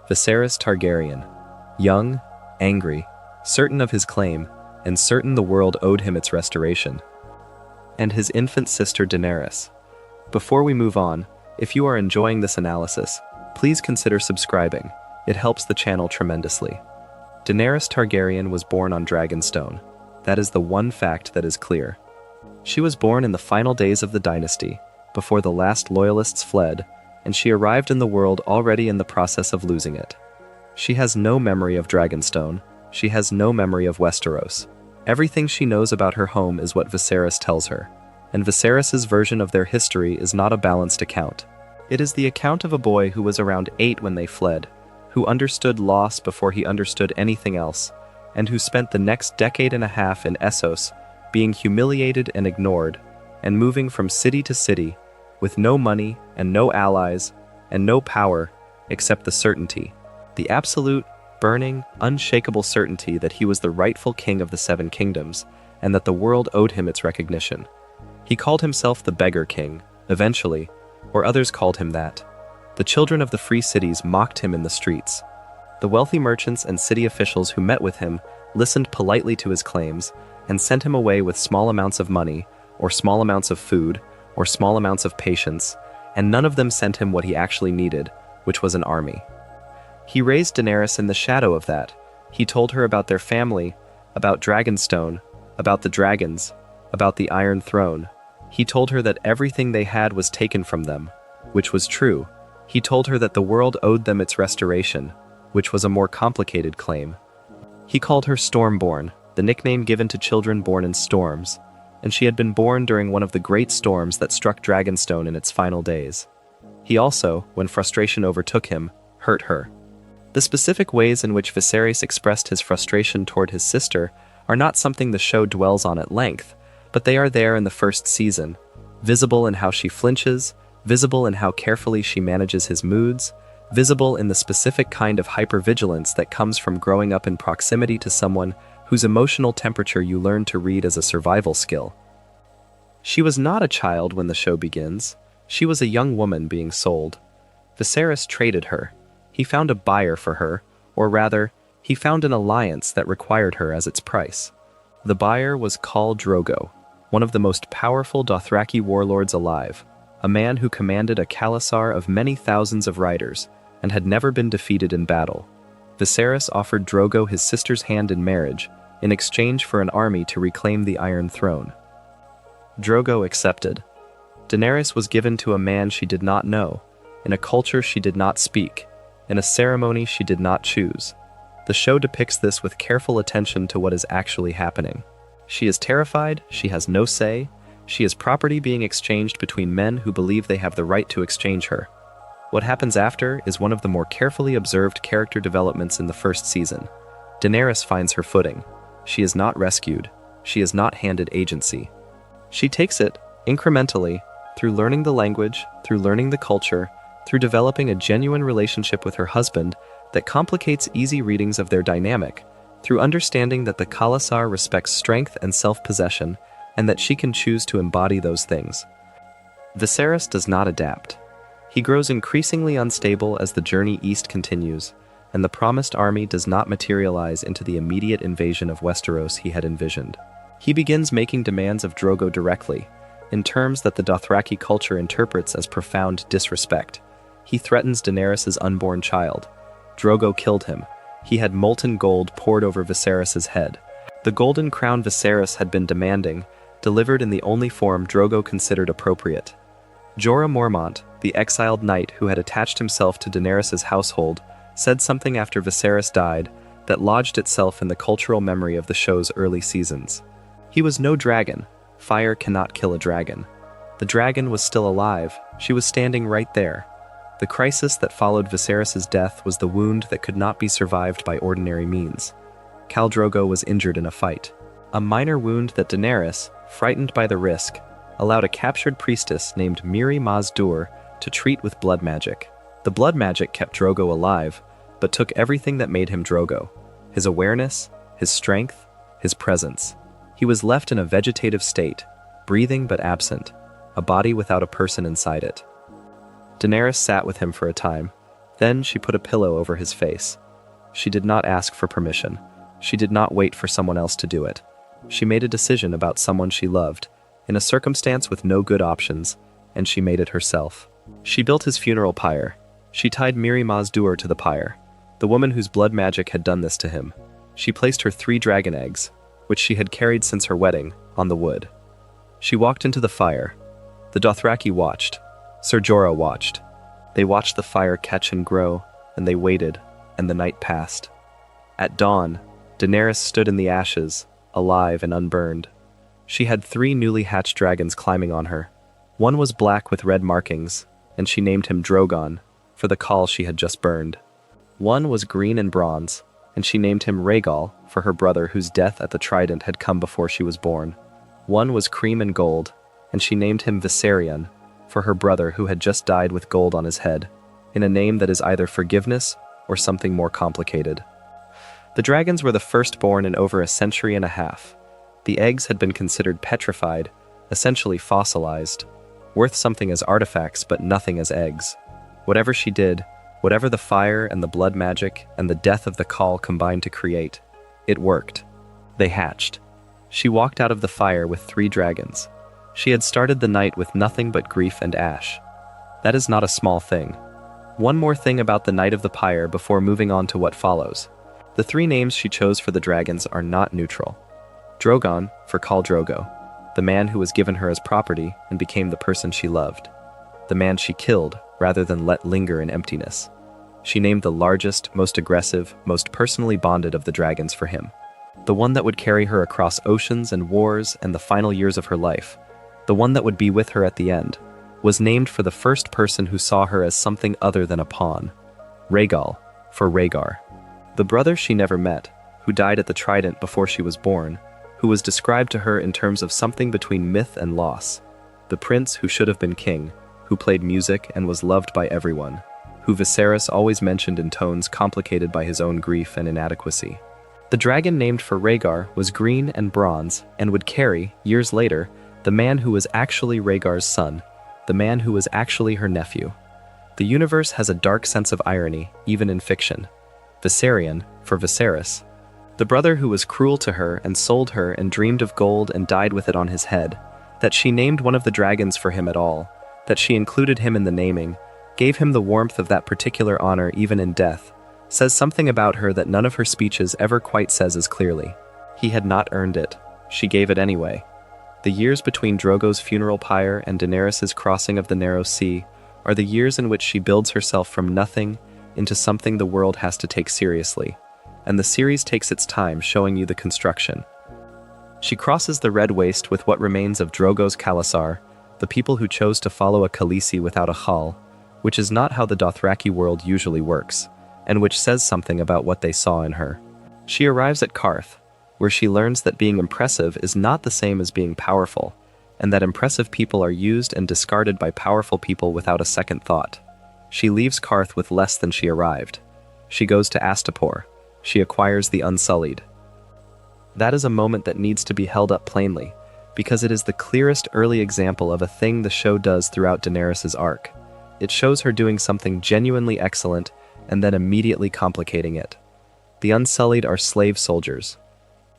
Viserys Targaryen, young, angry, certain of his claim, and certain the world owed him its restoration. And his infant sister Daenerys. Before we move on, if you are enjoying this analysis, please consider subscribing. It helps the channel tremendously. Daenerys Targaryen was born on Dragonstone. That is the one fact that is clear. She was born in the final days of the dynasty, before the last loyalists fled, and she arrived in the world already in the process of losing it. She has no memory of Dragonstone. She has no memory of Westeros. Everything she knows about her home is what Viserys tells her, and Viserys' version of their history is not a balanced account. It is the account of a boy who was around 8 when they fled, who understood loss before he understood anything else, and who spent the next decade and a half in Essos, being humiliated and ignored, and moving from city to city, with no money and no allies, and no power, except the certainty, the absolute, burning, unshakable certainty that he was the rightful king of the 7 kingdoms, and that the world owed him its recognition. He called himself the Beggar King, eventually, or others called him that. The children of the free cities mocked him in the streets. The wealthy merchants and city officials who met with him listened politely to his claims and sent him away with small amounts of money, or small amounts of food, or small amounts of patience, and none of them sent him what he actually needed, which was an army. He raised Daenerys in the shadow of that. He told her about their family, about Dragonstone, about the dragons, about the Iron Throne. He told her that everything they had was taken from them, which was true. He told her that the world owed them its restoration, which was a more complicated claim. He called her Stormborn, the nickname given to children born in storms, and she had been born during one of the great storms that struck Dragonstone in its final days. He also, when frustration overtook him, hurt her. The specific ways in which Viserys expressed his frustration toward his sister are not something the show dwells on at length, but they are there in the first season, visible in how she flinches, visible in how carefully she manages his moods, visible in the specific kind of hypervigilance that comes from growing up in proximity to someone whose emotional temperature you learn to read as a survival skill. She was not a child when the show begins. She was a young woman being sold. Viserys traded her. He found a buyer for her, or rather, he found an alliance that required her as its price. The buyer was Khal Drogo, one of the most powerful Dothraki warlords alive, a man who commanded a khalasar of many thousands of riders and had never been defeated in battle. Viserys offered Drogo his sister's hand in marriage in exchange for an army to reclaim the Iron Throne. Drogo accepted. Daenerys was given to a man she did not know, in a culture she did not speak, in a ceremony she did not choose. The show depicts this with careful attention to what is actually happening. She is terrified, she has no say, she is property being exchanged between men who believe they have the right to exchange her. What happens after is one of the more carefully observed character developments in the first season. Daenerys finds her footing. She is not rescued. She is not handed agency. She takes it, incrementally, through learning the language, through learning the culture, through developing a genuine relationship with her husband that complicates easy readings of their dynamic, through understanding that the Khalasar respects strength and self-possession, and that she can choose to embody those things. Viserys does not adapt. He grows increasingly unstable as the journey east continues, and the promised army does not materialize into the immediate invasion of Westeros he had envisioned. He begins making demands of Drogo directly, in terms that the Dothraki culture interprets as profound disrespect. He threatens Daenerys' unborn child. Drogo killed him. He had molten gold poured over Viserys' head. The golden crown Viserys had been demanding, delivered in the only form Drogo considered appropriate. Jorah Mormont, the exiled knight who had attached himself to Daenerys' household, said something after Viserys died that lodged itself in the cultural memory of the show's early seasons. He was no dragon. Fire cannot kill a dragon. The dragon was still alive. She was standing right there. The crisis that followed Viserys' death was the wound that could not be survived by ordinary means. Khal Drogo was injured in a fight. A minor wound that Daenerys, frightened by the risk, allowed a captured priestess named Mirri Maz Duur to treat with blood magic. The blood magic kept Drogo alive, but took everything that made him Drogo: his awareness, his strength, his presence. He was left in a vegetative state, breathing but absent, a body without a person inside it. Daenerys sat with him for a time. Then she put a pillow over his face. She did not ask for permission. She did not wait for someone else to do it. She made a decision about someone she loved, in a circumstance with no good options, and she made it herself. She built his funeral pyre. She tied Mirri Maz Duur to the pyre, the woman whose blood magic had done this to him. She placed her 3 dragon eggs, which she had carried since her wedding, on the wood. She walked into the fire. The Dothraki watched. Ser Jorah watched. They watched the fire catch and grow, and they waited, and the night passed. At dawn, Daenerys stood in the ashes, alive and unburned. She had 3 newly hatched dragons climbing on her. One was black with red markings, and she named him Drogon, for the khal she had just burned. One was green and bronze, and she named him Rhaegar, for her brother whose death at the Trident had come before she was born. One was cream and gold, and she named him Viserion, for her brother who had just died with gold on his head, in a name that is either forgiveness or something more complicated. The dragons were the firstborn in over a century and a half. The eggs had been considered petrified, essentially fossilized, worth something as artifacts but nothing as eggs. Whatever she did, whatever the fire and the blood magic and the death of the khal combined to create, it worked. They hatched. She walked out of the fire with 3 dragons. She had started the night with nothing but grief and ash. That is not a small thing. One more thing about the night of the pyre before moving on to what follows. The 3 names she chose for the dragons are not neutral. Drogon, for Khal Drogo, the man who was given her as property and became the person she loved. The man she killed rather than let linger in emptiness. She named the largest, most aggressive, most personally bonded of the dragons for him. The one that would carry her across oceans and wars and the final years of her life, the one that would be with her at the end, was named for the first person who saw her as something other than a pawn. Rhaegal, for Rhaegar. The brother she never met, who died at the Trident before she was born, who was described to her in terms of something between myth and loss. The prince who should have been king, who played music and was loved by everyone, who Viserys always mentioned in tones complicated by his own grief and inadequacy. The dragon named for Rhaegar was green and bronze and would carry, years later, the man who was actually Rhaegar's son, the man who was actually her nephew. The universe has a dark sense of irony, even in fiction. Viserion, for Viserys. The brother who was cruel to her and sold her and dreamed of gold and died with it on his head, that she named one of the dragons for him at all, that she included him in the naming, gave him the warmth of that particular honor even in death, says something about her that none of her speeches ever quite says as clearly. He had not earned it. She gave it anyway. The years between Drogo's funeral pyre and Daenerys' crossing of the Narrow Sea are the years in which she builds herself from nothing into something the world has to take seriously, and the series takes its time showing you the construction. She crosses the Red Waste with what remains of Drogo's Khalasar, the people who chose to follow a Khaleesi without a Khal, which is not how the Dothraki world usually works, and which says something about what they saw in her. She arrives at Qarth, where she learns that being impressive is not the same as being powerful, and that impressive people are used and discarded by powerful people without a second thought. She leaves Qarth with less than she arrived. She goes to Astapor. She acquires the Unsullied. That is a moment that needs to be held up plainly, because it is the clearest early example of a thing the show does throughout Daenerys' arc. It shows her doing something genuinely excellent and then immediately complicating it. The Unsullied are slave soldiers.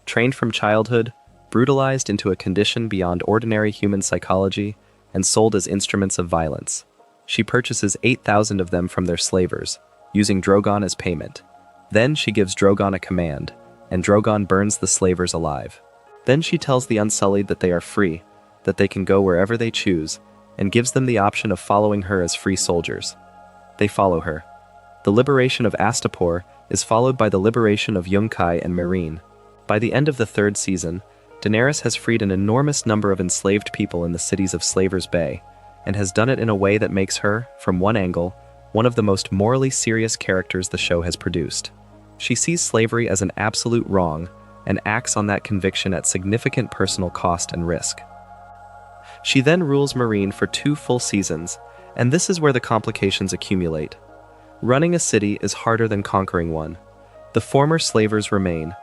Trained from childhood, brutalized into a condition beyond ordinary human psychology, and sold as instruments of violence. She purchases 8,000 of them from their slavers, using Drogon as payment. Then she gives Drogon a command, and Drogon burns the slavers alive. Then she tells the Unsullied that they are free, that they can go wherever they choose, and gives them the option of following her as free soldiers. They follow her. The liberation of Astapor is followed by the liberation of Yunkai and Meereen. By the end of the third season, Daenerys has freed an enormous number of enslaved people in the cities of Slaver's Bay, and has done it in a way that makes her, from one angle, one of the most morally serious characters the show has produced. She sees slavery as an absolute wrong, and acts on that conviction at significant personal cost and risk. She then rules Meereen for 2 full seasons, and this is where the complications accumulate. Running a city is harder than conquering one. The former slavers remain.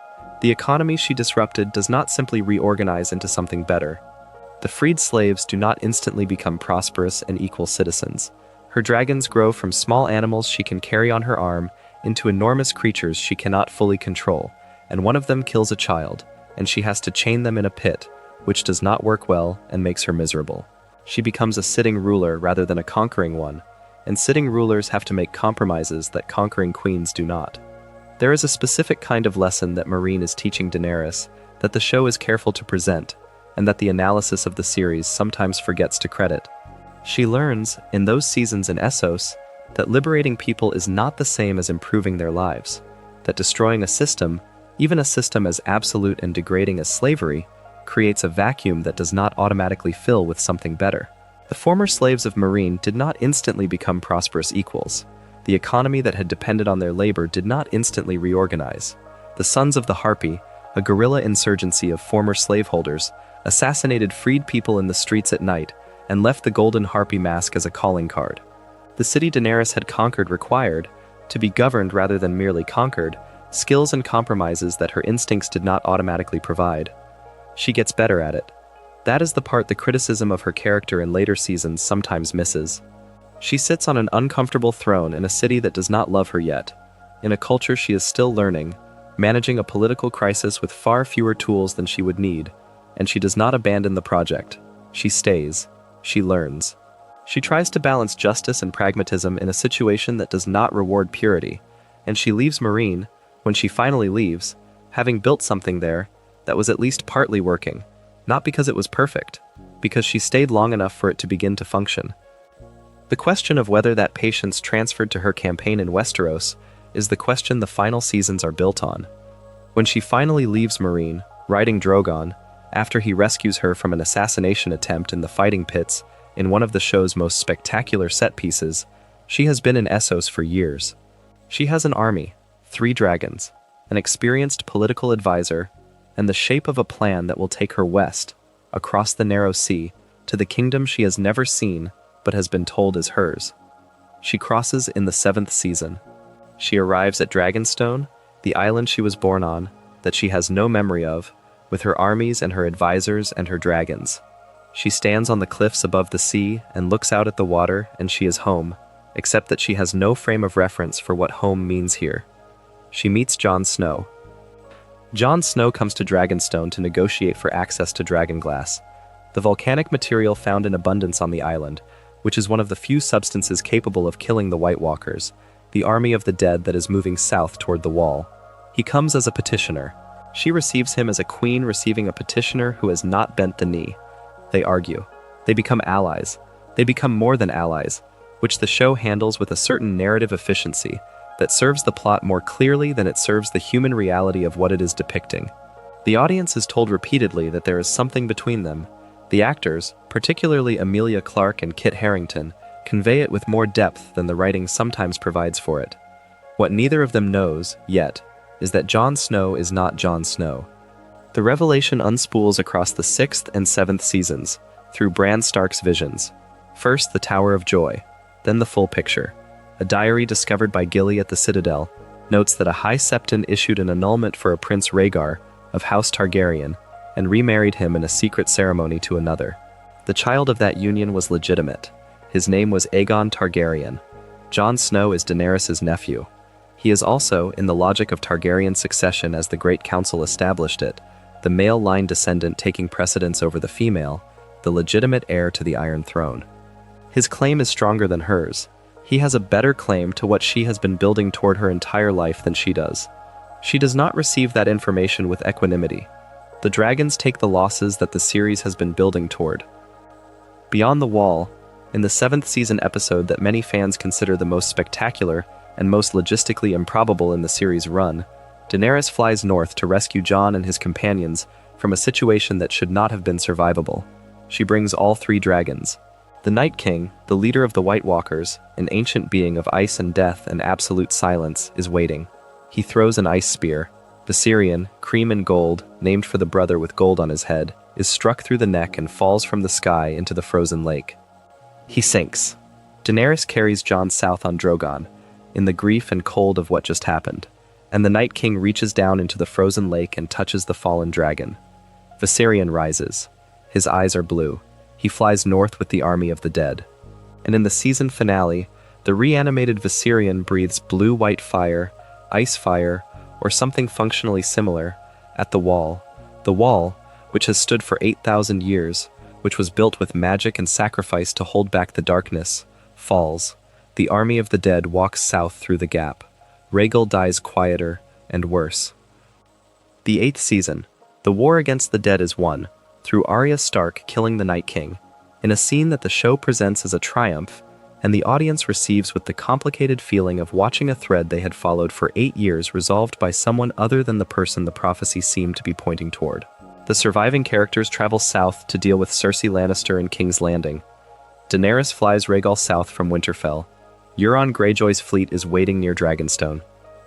The economy she disrupted does not simply reorganize into something better. The freed slaves do not instantly become prosperous and equal citizens. Her dragons grow from small animals she can carry on her arm into enormous creatures she cannot fully control, and one of them kills a child, and she has to chain them in a pit, which does not work well and makes her miserable. She becomes a sitting ruler rather than a conquering one, and sitting rulers have to make compromises that conquering queens do not. There is a specific kind of lesson that Meereen is teaching Daenerys that the show is careful to present, and that the analysis of the series sometimes forgets to credit. She learns, in those seasons in Essos, that liberating people is not the same as improving their lives, that destroying a system, even a system as absolute and degrading as slavery, creates a vacuum that does not automatically fill with something better. The former slaves of Meereen did not instantly become prosperous equals. The economy that had depended on their labor did not instantly reorganize. The Sons of the Harpy, a guerrilla insurgency of former slaveholders, assassinated freed people in the streets at night and left the golden harpy mask as a calling card. The city Daenerys had conquered required, to be governed rather than merely conquered, skills and compromises that her instincts did not automatically provide. She gets better at it. That is the part the criticism of her character in later seasons sometimes misses. She sits on an uncomfortable throne in a city that does not love her yet, in a culture she is still learning, managing a political crisis with far fewer tools than she would need, and she does not abandon the project. She stays. She learns. She tries to balance justice and pragmatism in a situation that does not reward purity, and she leaves Meereen, when she finally leaves, having built something there that was at least partly working, not because it was perfect, because she stayed long enough for it to begin to function. The question of whether that patience transferred to her campaign in Westeros is the question the final seasons are built on. When she finally leaves Meereen, riding Drogon, after he rescues her from an assassination attempt in the fighting pits in one of the show's most spectacular set pieces, she has been in Essos for years. She has an army, 3 dragons, an experienced political advisor, and the shape of a plan that will take her west, across the Narrow Sea, to the kingdom she has never seen but has been told is hers. She crosses in the 7th season. She arrives at Dragonstone, the island she was born on, that she has no memory of, with her armies and her advisors and her dragons. She stands on the cliffs above the sea and looks out at the water, and she is home, except that she has no frame of reference for what home means here. She meets Jon Snow. Jon Snow comes to Dragonstone to negotiate for access to dragonglass, the volcanic material found in abundance on the island, which is one of the few substances capable of killing the White Walkers, the army of the dead that is moving south toward the wall. He comes as a petitioner. She receives him as a queen receiving a petitioner who has not bent the knee. They argue. They become allies. They become more than allies, which the show handles with a certain narrative efficiency that serves the plot more clearly than it serves the human reality of what it is depicting. The audience is told repeatedly that there is something between them. The actors, particularly Emilia Clarke and Kit Harington, convey it with more depth than the writing sometimes provides for it. What neither of them knows, yet, is that Jon Snow is not Jon Snow. The revelation unspools across the 6th and 7th seasons, through Bran Stark's visions. First the Tower of Joy, then the full picture. A diary discovered by Gilly at the Citadel notes that a High Septon issued an annulment for a Prince Rhaegar of House Targaryen and remarried him in a secret ceremony to another. The child of that union was legitimate. His name was Aegon Targaryen. Jon Snow is Daenerys' nephew. He is also, in the logic of Targaryen succession as the Great Council established it, the male line descendant taking precedence over the female, the legitimate heir to the Iron Throne. His claim is stronger than hers. He has a better claim to what she has been building toward her entire life than she does. She does not receive that information with equanimity. The dragons take the losses that the series has been building toward. Beyond the Wall, in the 7th season episode that many fans consider the most spectacular and most logistically improbable in the series' run, Daenerys flies north to rescue Jon and his companions from a situation that should not have been survivable. She brings all 3 dragons. The Night King, the leader of the White Walkers, an ancient being of ice and death and absolute silence, is waiting. He throws an ice spear. Viserion, cream and gold, named for the brother with gold on his head, is struck through the neck and falls from the sky into the frozen lake. He sinks. Daenerys carries Jon south on Drogon, in the grief and cold of what just happened, and the Night King reaches down into the frozen lake and touches the fallen dragon. Viserion rises. His eyes are blue. He flies north with the army of the dead. And in the season finale, the reanimated Viserion breathes blue-white fire, ice fire, or something functionally similar, at the wall. The wall, which has stood for 8,000 years, which was built with magic and sacrifice to hold back the darkness, falls. The army of the dead walks south through the gap. Rhaegar dies quieter and worse. The 8th season, the war against the dead is won, through Arya Stark killing the Night King, in a scene that the show presents as a triumph, and the audience receives with the complicated feeling of watching a thread they had followed for 8 years resolved by someone other than the person the prophecy seemed to be pointing toward. The surviving characters travel south to deal with Cersei Lannister in King's Landing. Daenerys flies Rhaegar south from Winterfell. Euron Greyjoy's fleet is waiting near Dragonstone.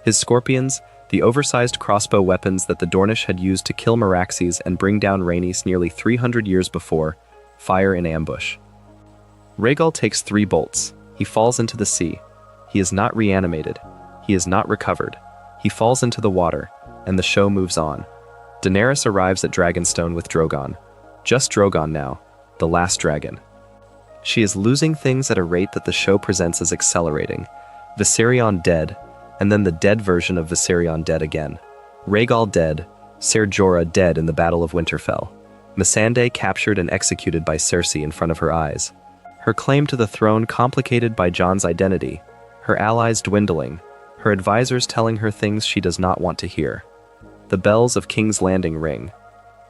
His scorpions, the oversized crossbow weapons that the Dornish had used to kill Meraxes and bring down Rhaenys nearly 300 years before, fire in ambush. Rhaegar takes 3 bolts. He falls into the sea. He is not reanimated. He is not recovered. He falls into the water, and the show moves on. Daenerys arrives at Dragonstone with Drogon. Just Drogon now, the last dragon. She is losing things at a rate that the show presents as accelerating. Viserion dead, and then the dead version of Viserion dead again. Rhaegar dead, Ser Jorah dead in the Battle of Winterfell. Missandei captured and executed by Cersei in front of her eyes. Her claim to the throne complicated by Jon's identity, her allies dwindling, her advisors telling her things she does not want to hear. The bells of King's Landing ring.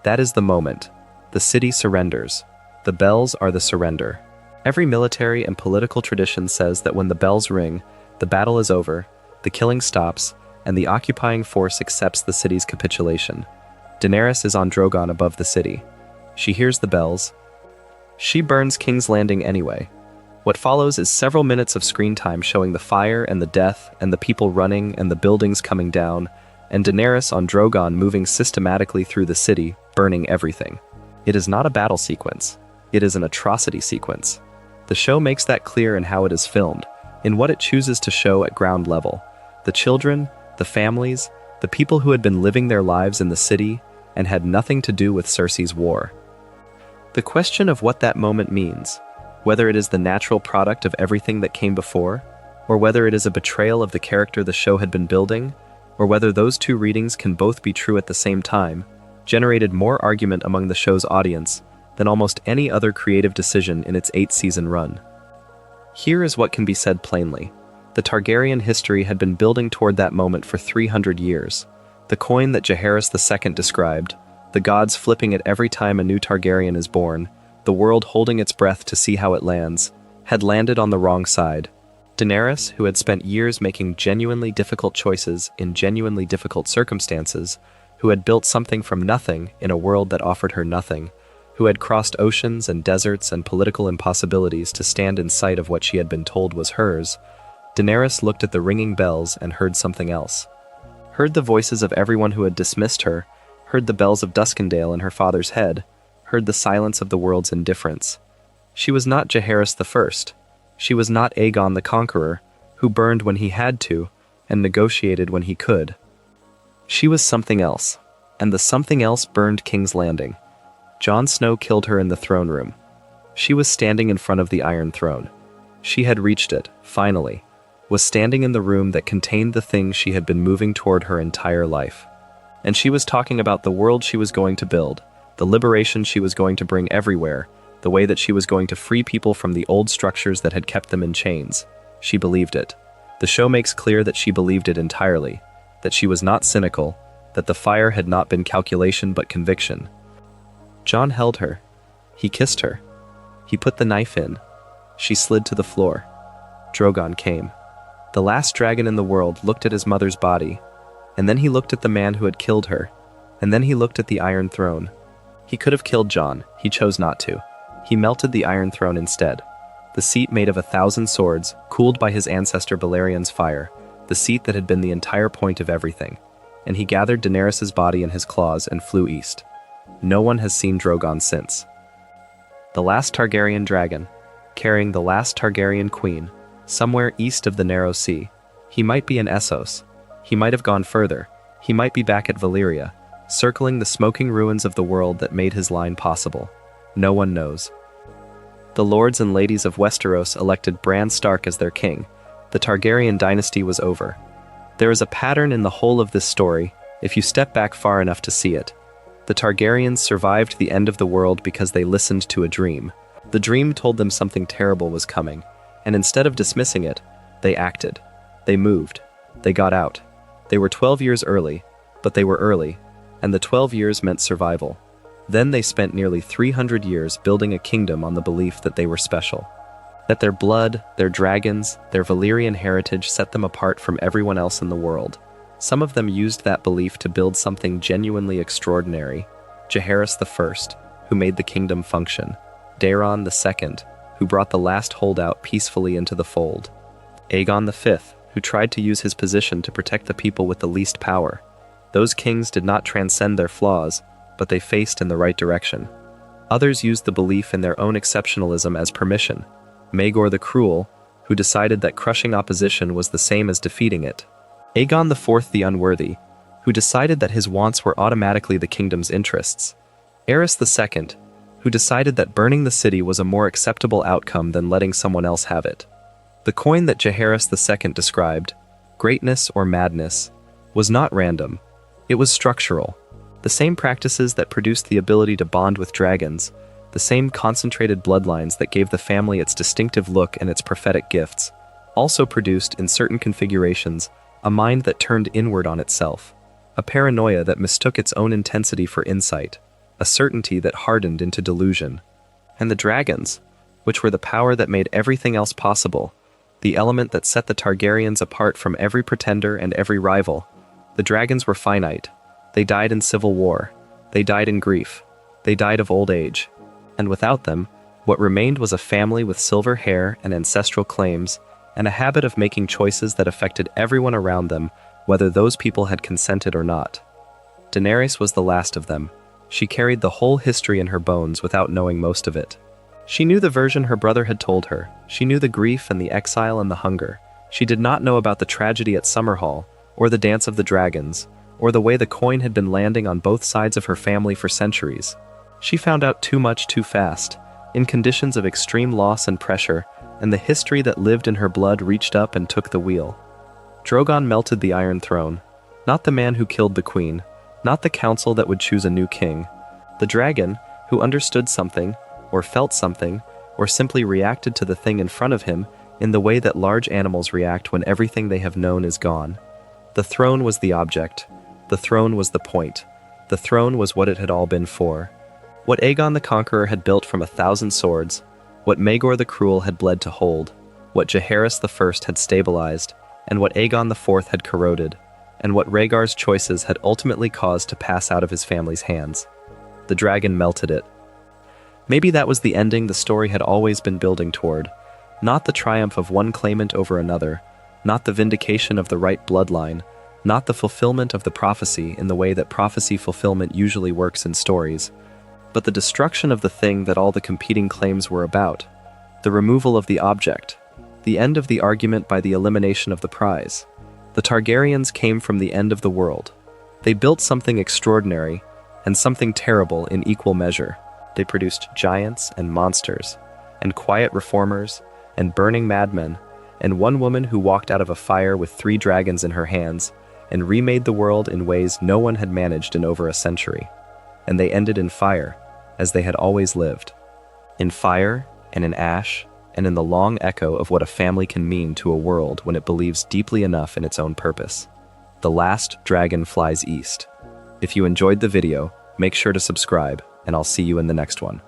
That is the moment. The city surrenders. The bells are the surrender. Every military and political tradition says that when the bells ring, the battle is over, the killing stops, and the occupying force accepts the city's capitulation. Daenerys is on Drogon above the city. She hears the bells. She burns King's Landing anyway. What follows is several minutes of screen time showing the fire and the death and the people running and the buildings coming down, and Daenerys on Drogon moving systematically through the city, burning everything. It is not a battle sequence. It is an atrocity sequence. The show makes that clear in how it is filmed, in what it chooses to show at ground level. The children, the families, the people who had been living their lives in the city and had nothing to do with Cersei's war. The question of what that moment means, whether it is the natural product of everything that came before, or whether it is a betrayal of the character the show had been building, or whether those two readings can both be true at the same time, generated more argument among the show's audience than almost any other creative decision in its 8-season run. Here is what can be said plainly. The Targaryen history had been building toward that moment for 300 years. The coin that Jaehaerys II described, the gods flipping it every time a new Targaryen is born, the world holding its breath to see how it lands, had landed on the wrong side. Daenerys, who had spent years making genuinely difficult choices in genuinely difficult circumstances, who had built something from nothing in a world that offered her nothing, who had crossed oceans and deserts and political impossibilities to stand in sight of what she had been told was hers, Daenerys looked at the ringing bells and heard something else. Heard the voices of everyone who had dismissed her, heard the bells of Duskendale in her father's head, heard the silence of the world's indifference. She was not Jaehaerys I. She was not Aegon the Conqueror, who burned when he had to and negotiated when he could. She was something else, and the something else burned King's Landing. Jon Snow killed her in the throne room. She was standing in front of the Iron Throne. She had reached it, finally, was standing in the room that contained the thing she had been moving toward her entire life. And she was talking about the world she was going to build, the liberation she was going to bring everywhere, the way that she was going to free people from the old structures that had kept them in chains. She believed it. The show makes clear that she believed it entirely, that she was not cynical, that the fire had not been calculation but conviction. Jon held her. He kissed her. He put the knife in. She slid to the floor. Drogon came. The last dragon in the world looked at his mother's body, and then he looked at the man who had killed her, and then he looked at the Iron Throne. He could have killed Jon. He chose not to. He melted the Iron Throne instead. The seat made of 1,000 swords, cooled by his ancestor Balerian's fire, the seat that had been the entire point of everything. And he gathered Daenerys' body in his claws and flew east. No one has seen Drogon since. The last Targaryen dragon, carrying the last Targaryen queen, somewhere east of the Narrow Sea. He might be in Essos. He might have gone further. He might be back at Valyria, circling the smoking ruins of the world that made his line possible. No one knows. The lords and ladies of Westeros elected Bran Stark as their king. The Targaryen dynasty was over. There is a pattern in the whole of this story, if you step back far enough to see it. The Targaryens survived the end of the world because they listened to a dream. The dream told them something terrible was coming, and instead of dismissing it, they acted. They moved. They got out. They were 12 years early, but they were early, and the 12 years meant survival. Then they spent nearly 300 years building a kingdom on the belief that they were special. That their blood, their dragons, their Valyrian heritage set them apart from everyone else in the world. Some of them used that belief to build something genuinely extraordinary. Jaehaerys I, who made the kingdom function. Daeron II, who brought the last holdout peacefully into the fold. Aegon V, who tried to use his position to protect the people with the least power. Those kings did not transcend their flaws, but they faced in the right direction. Others used the belief in their own exceptionalism as permission. Maegor the Cruel, who decided that crushing opposition was the same as defeating it. Aegon IV the Unworthy, who decided that his wants were automatically the kingdom's interests. Aerys II, who decided that burning the city was a more acceptable outcome than letting someone else have it. The coin that Jaehaerys II described, greatness or madness, was not random. It was structural. The same practices that produced the ability to bond with dragons, the same concentrated bloodlines that gave the family its distinctive look and its prophetic gifts, also produced, in certain configurations, a mind that turned inward on itself, a paranoia that mistook its own intensity for insight, a certainty that hardened into delusion. And the dragons, which were the power that made everything else possible, the element that set the Targaryens apart from every pretender and every rival. The dragons were finite. They died in civil war. They died in grief. They died of old age. And without them, what remained was a family with silver hair and ancestral claims, and a habit of making choices that affected everyone around them, whether those people had consented or not. Daenerys was the last of them. She carried the whole history in her bones without knowing most of it. She knew the version her brother had told her. She knew the grief and the exile and the hunger. She did not know about the tragedy at Summerhall, or the dance of the dragons, or the way the coin had been landing on both sides of her family for centuries. She found out too much too fast, in conditions of extreme loss and pressure, and the history that lived in her blood reached up and took the wheel. Drogon melted the Iron Throne, not the man who killed the queen, not the council that would choose a new king. The dragon, who understood something, or felt something, or simply reacted to the thing in front of him, in the way that large animals react when everything they have known is gone. The throne was the object. The throne was the point. The throne was what it had all been for. What Aegon the Conqueror had built from 1,000 swords, what Maegor the Cruel had bled to hold, what Jaehaerys the had stabilized, and what Aegon the had corroded, and what Rhaegar's choices had ultimately caused to pass out of his family's hands. The dragon melted it. Maybe that was the ending the story had always been building toward, not the triumph of one claimant over another, not the vindication of the right bloodline, not the fulfillment of the prophecy in the way that prophecy fulfillment usually works in stories, but the destruction of the thing that all the competing claims were about, the removal of the object, the end of the argument by the elimination of the prize. The Targaryens came from the end of the world. They built something extraordinary and something terrible in equal measure. They produced giants and monsters, and quiet reformers, and burning madmen, and one woman who walked out of a fire with 3 dragons in her hands, and remade the world in ways no one had managed in over a century. And they ended in fire, as they had always lived. In fire, and in ash, and in the long echo of what a family can mean to a world when it believes deeply enough in its own purpose. The last dragon flies east. If you enjoyed the video, make sure to subscribe, and I'll see you in the next one.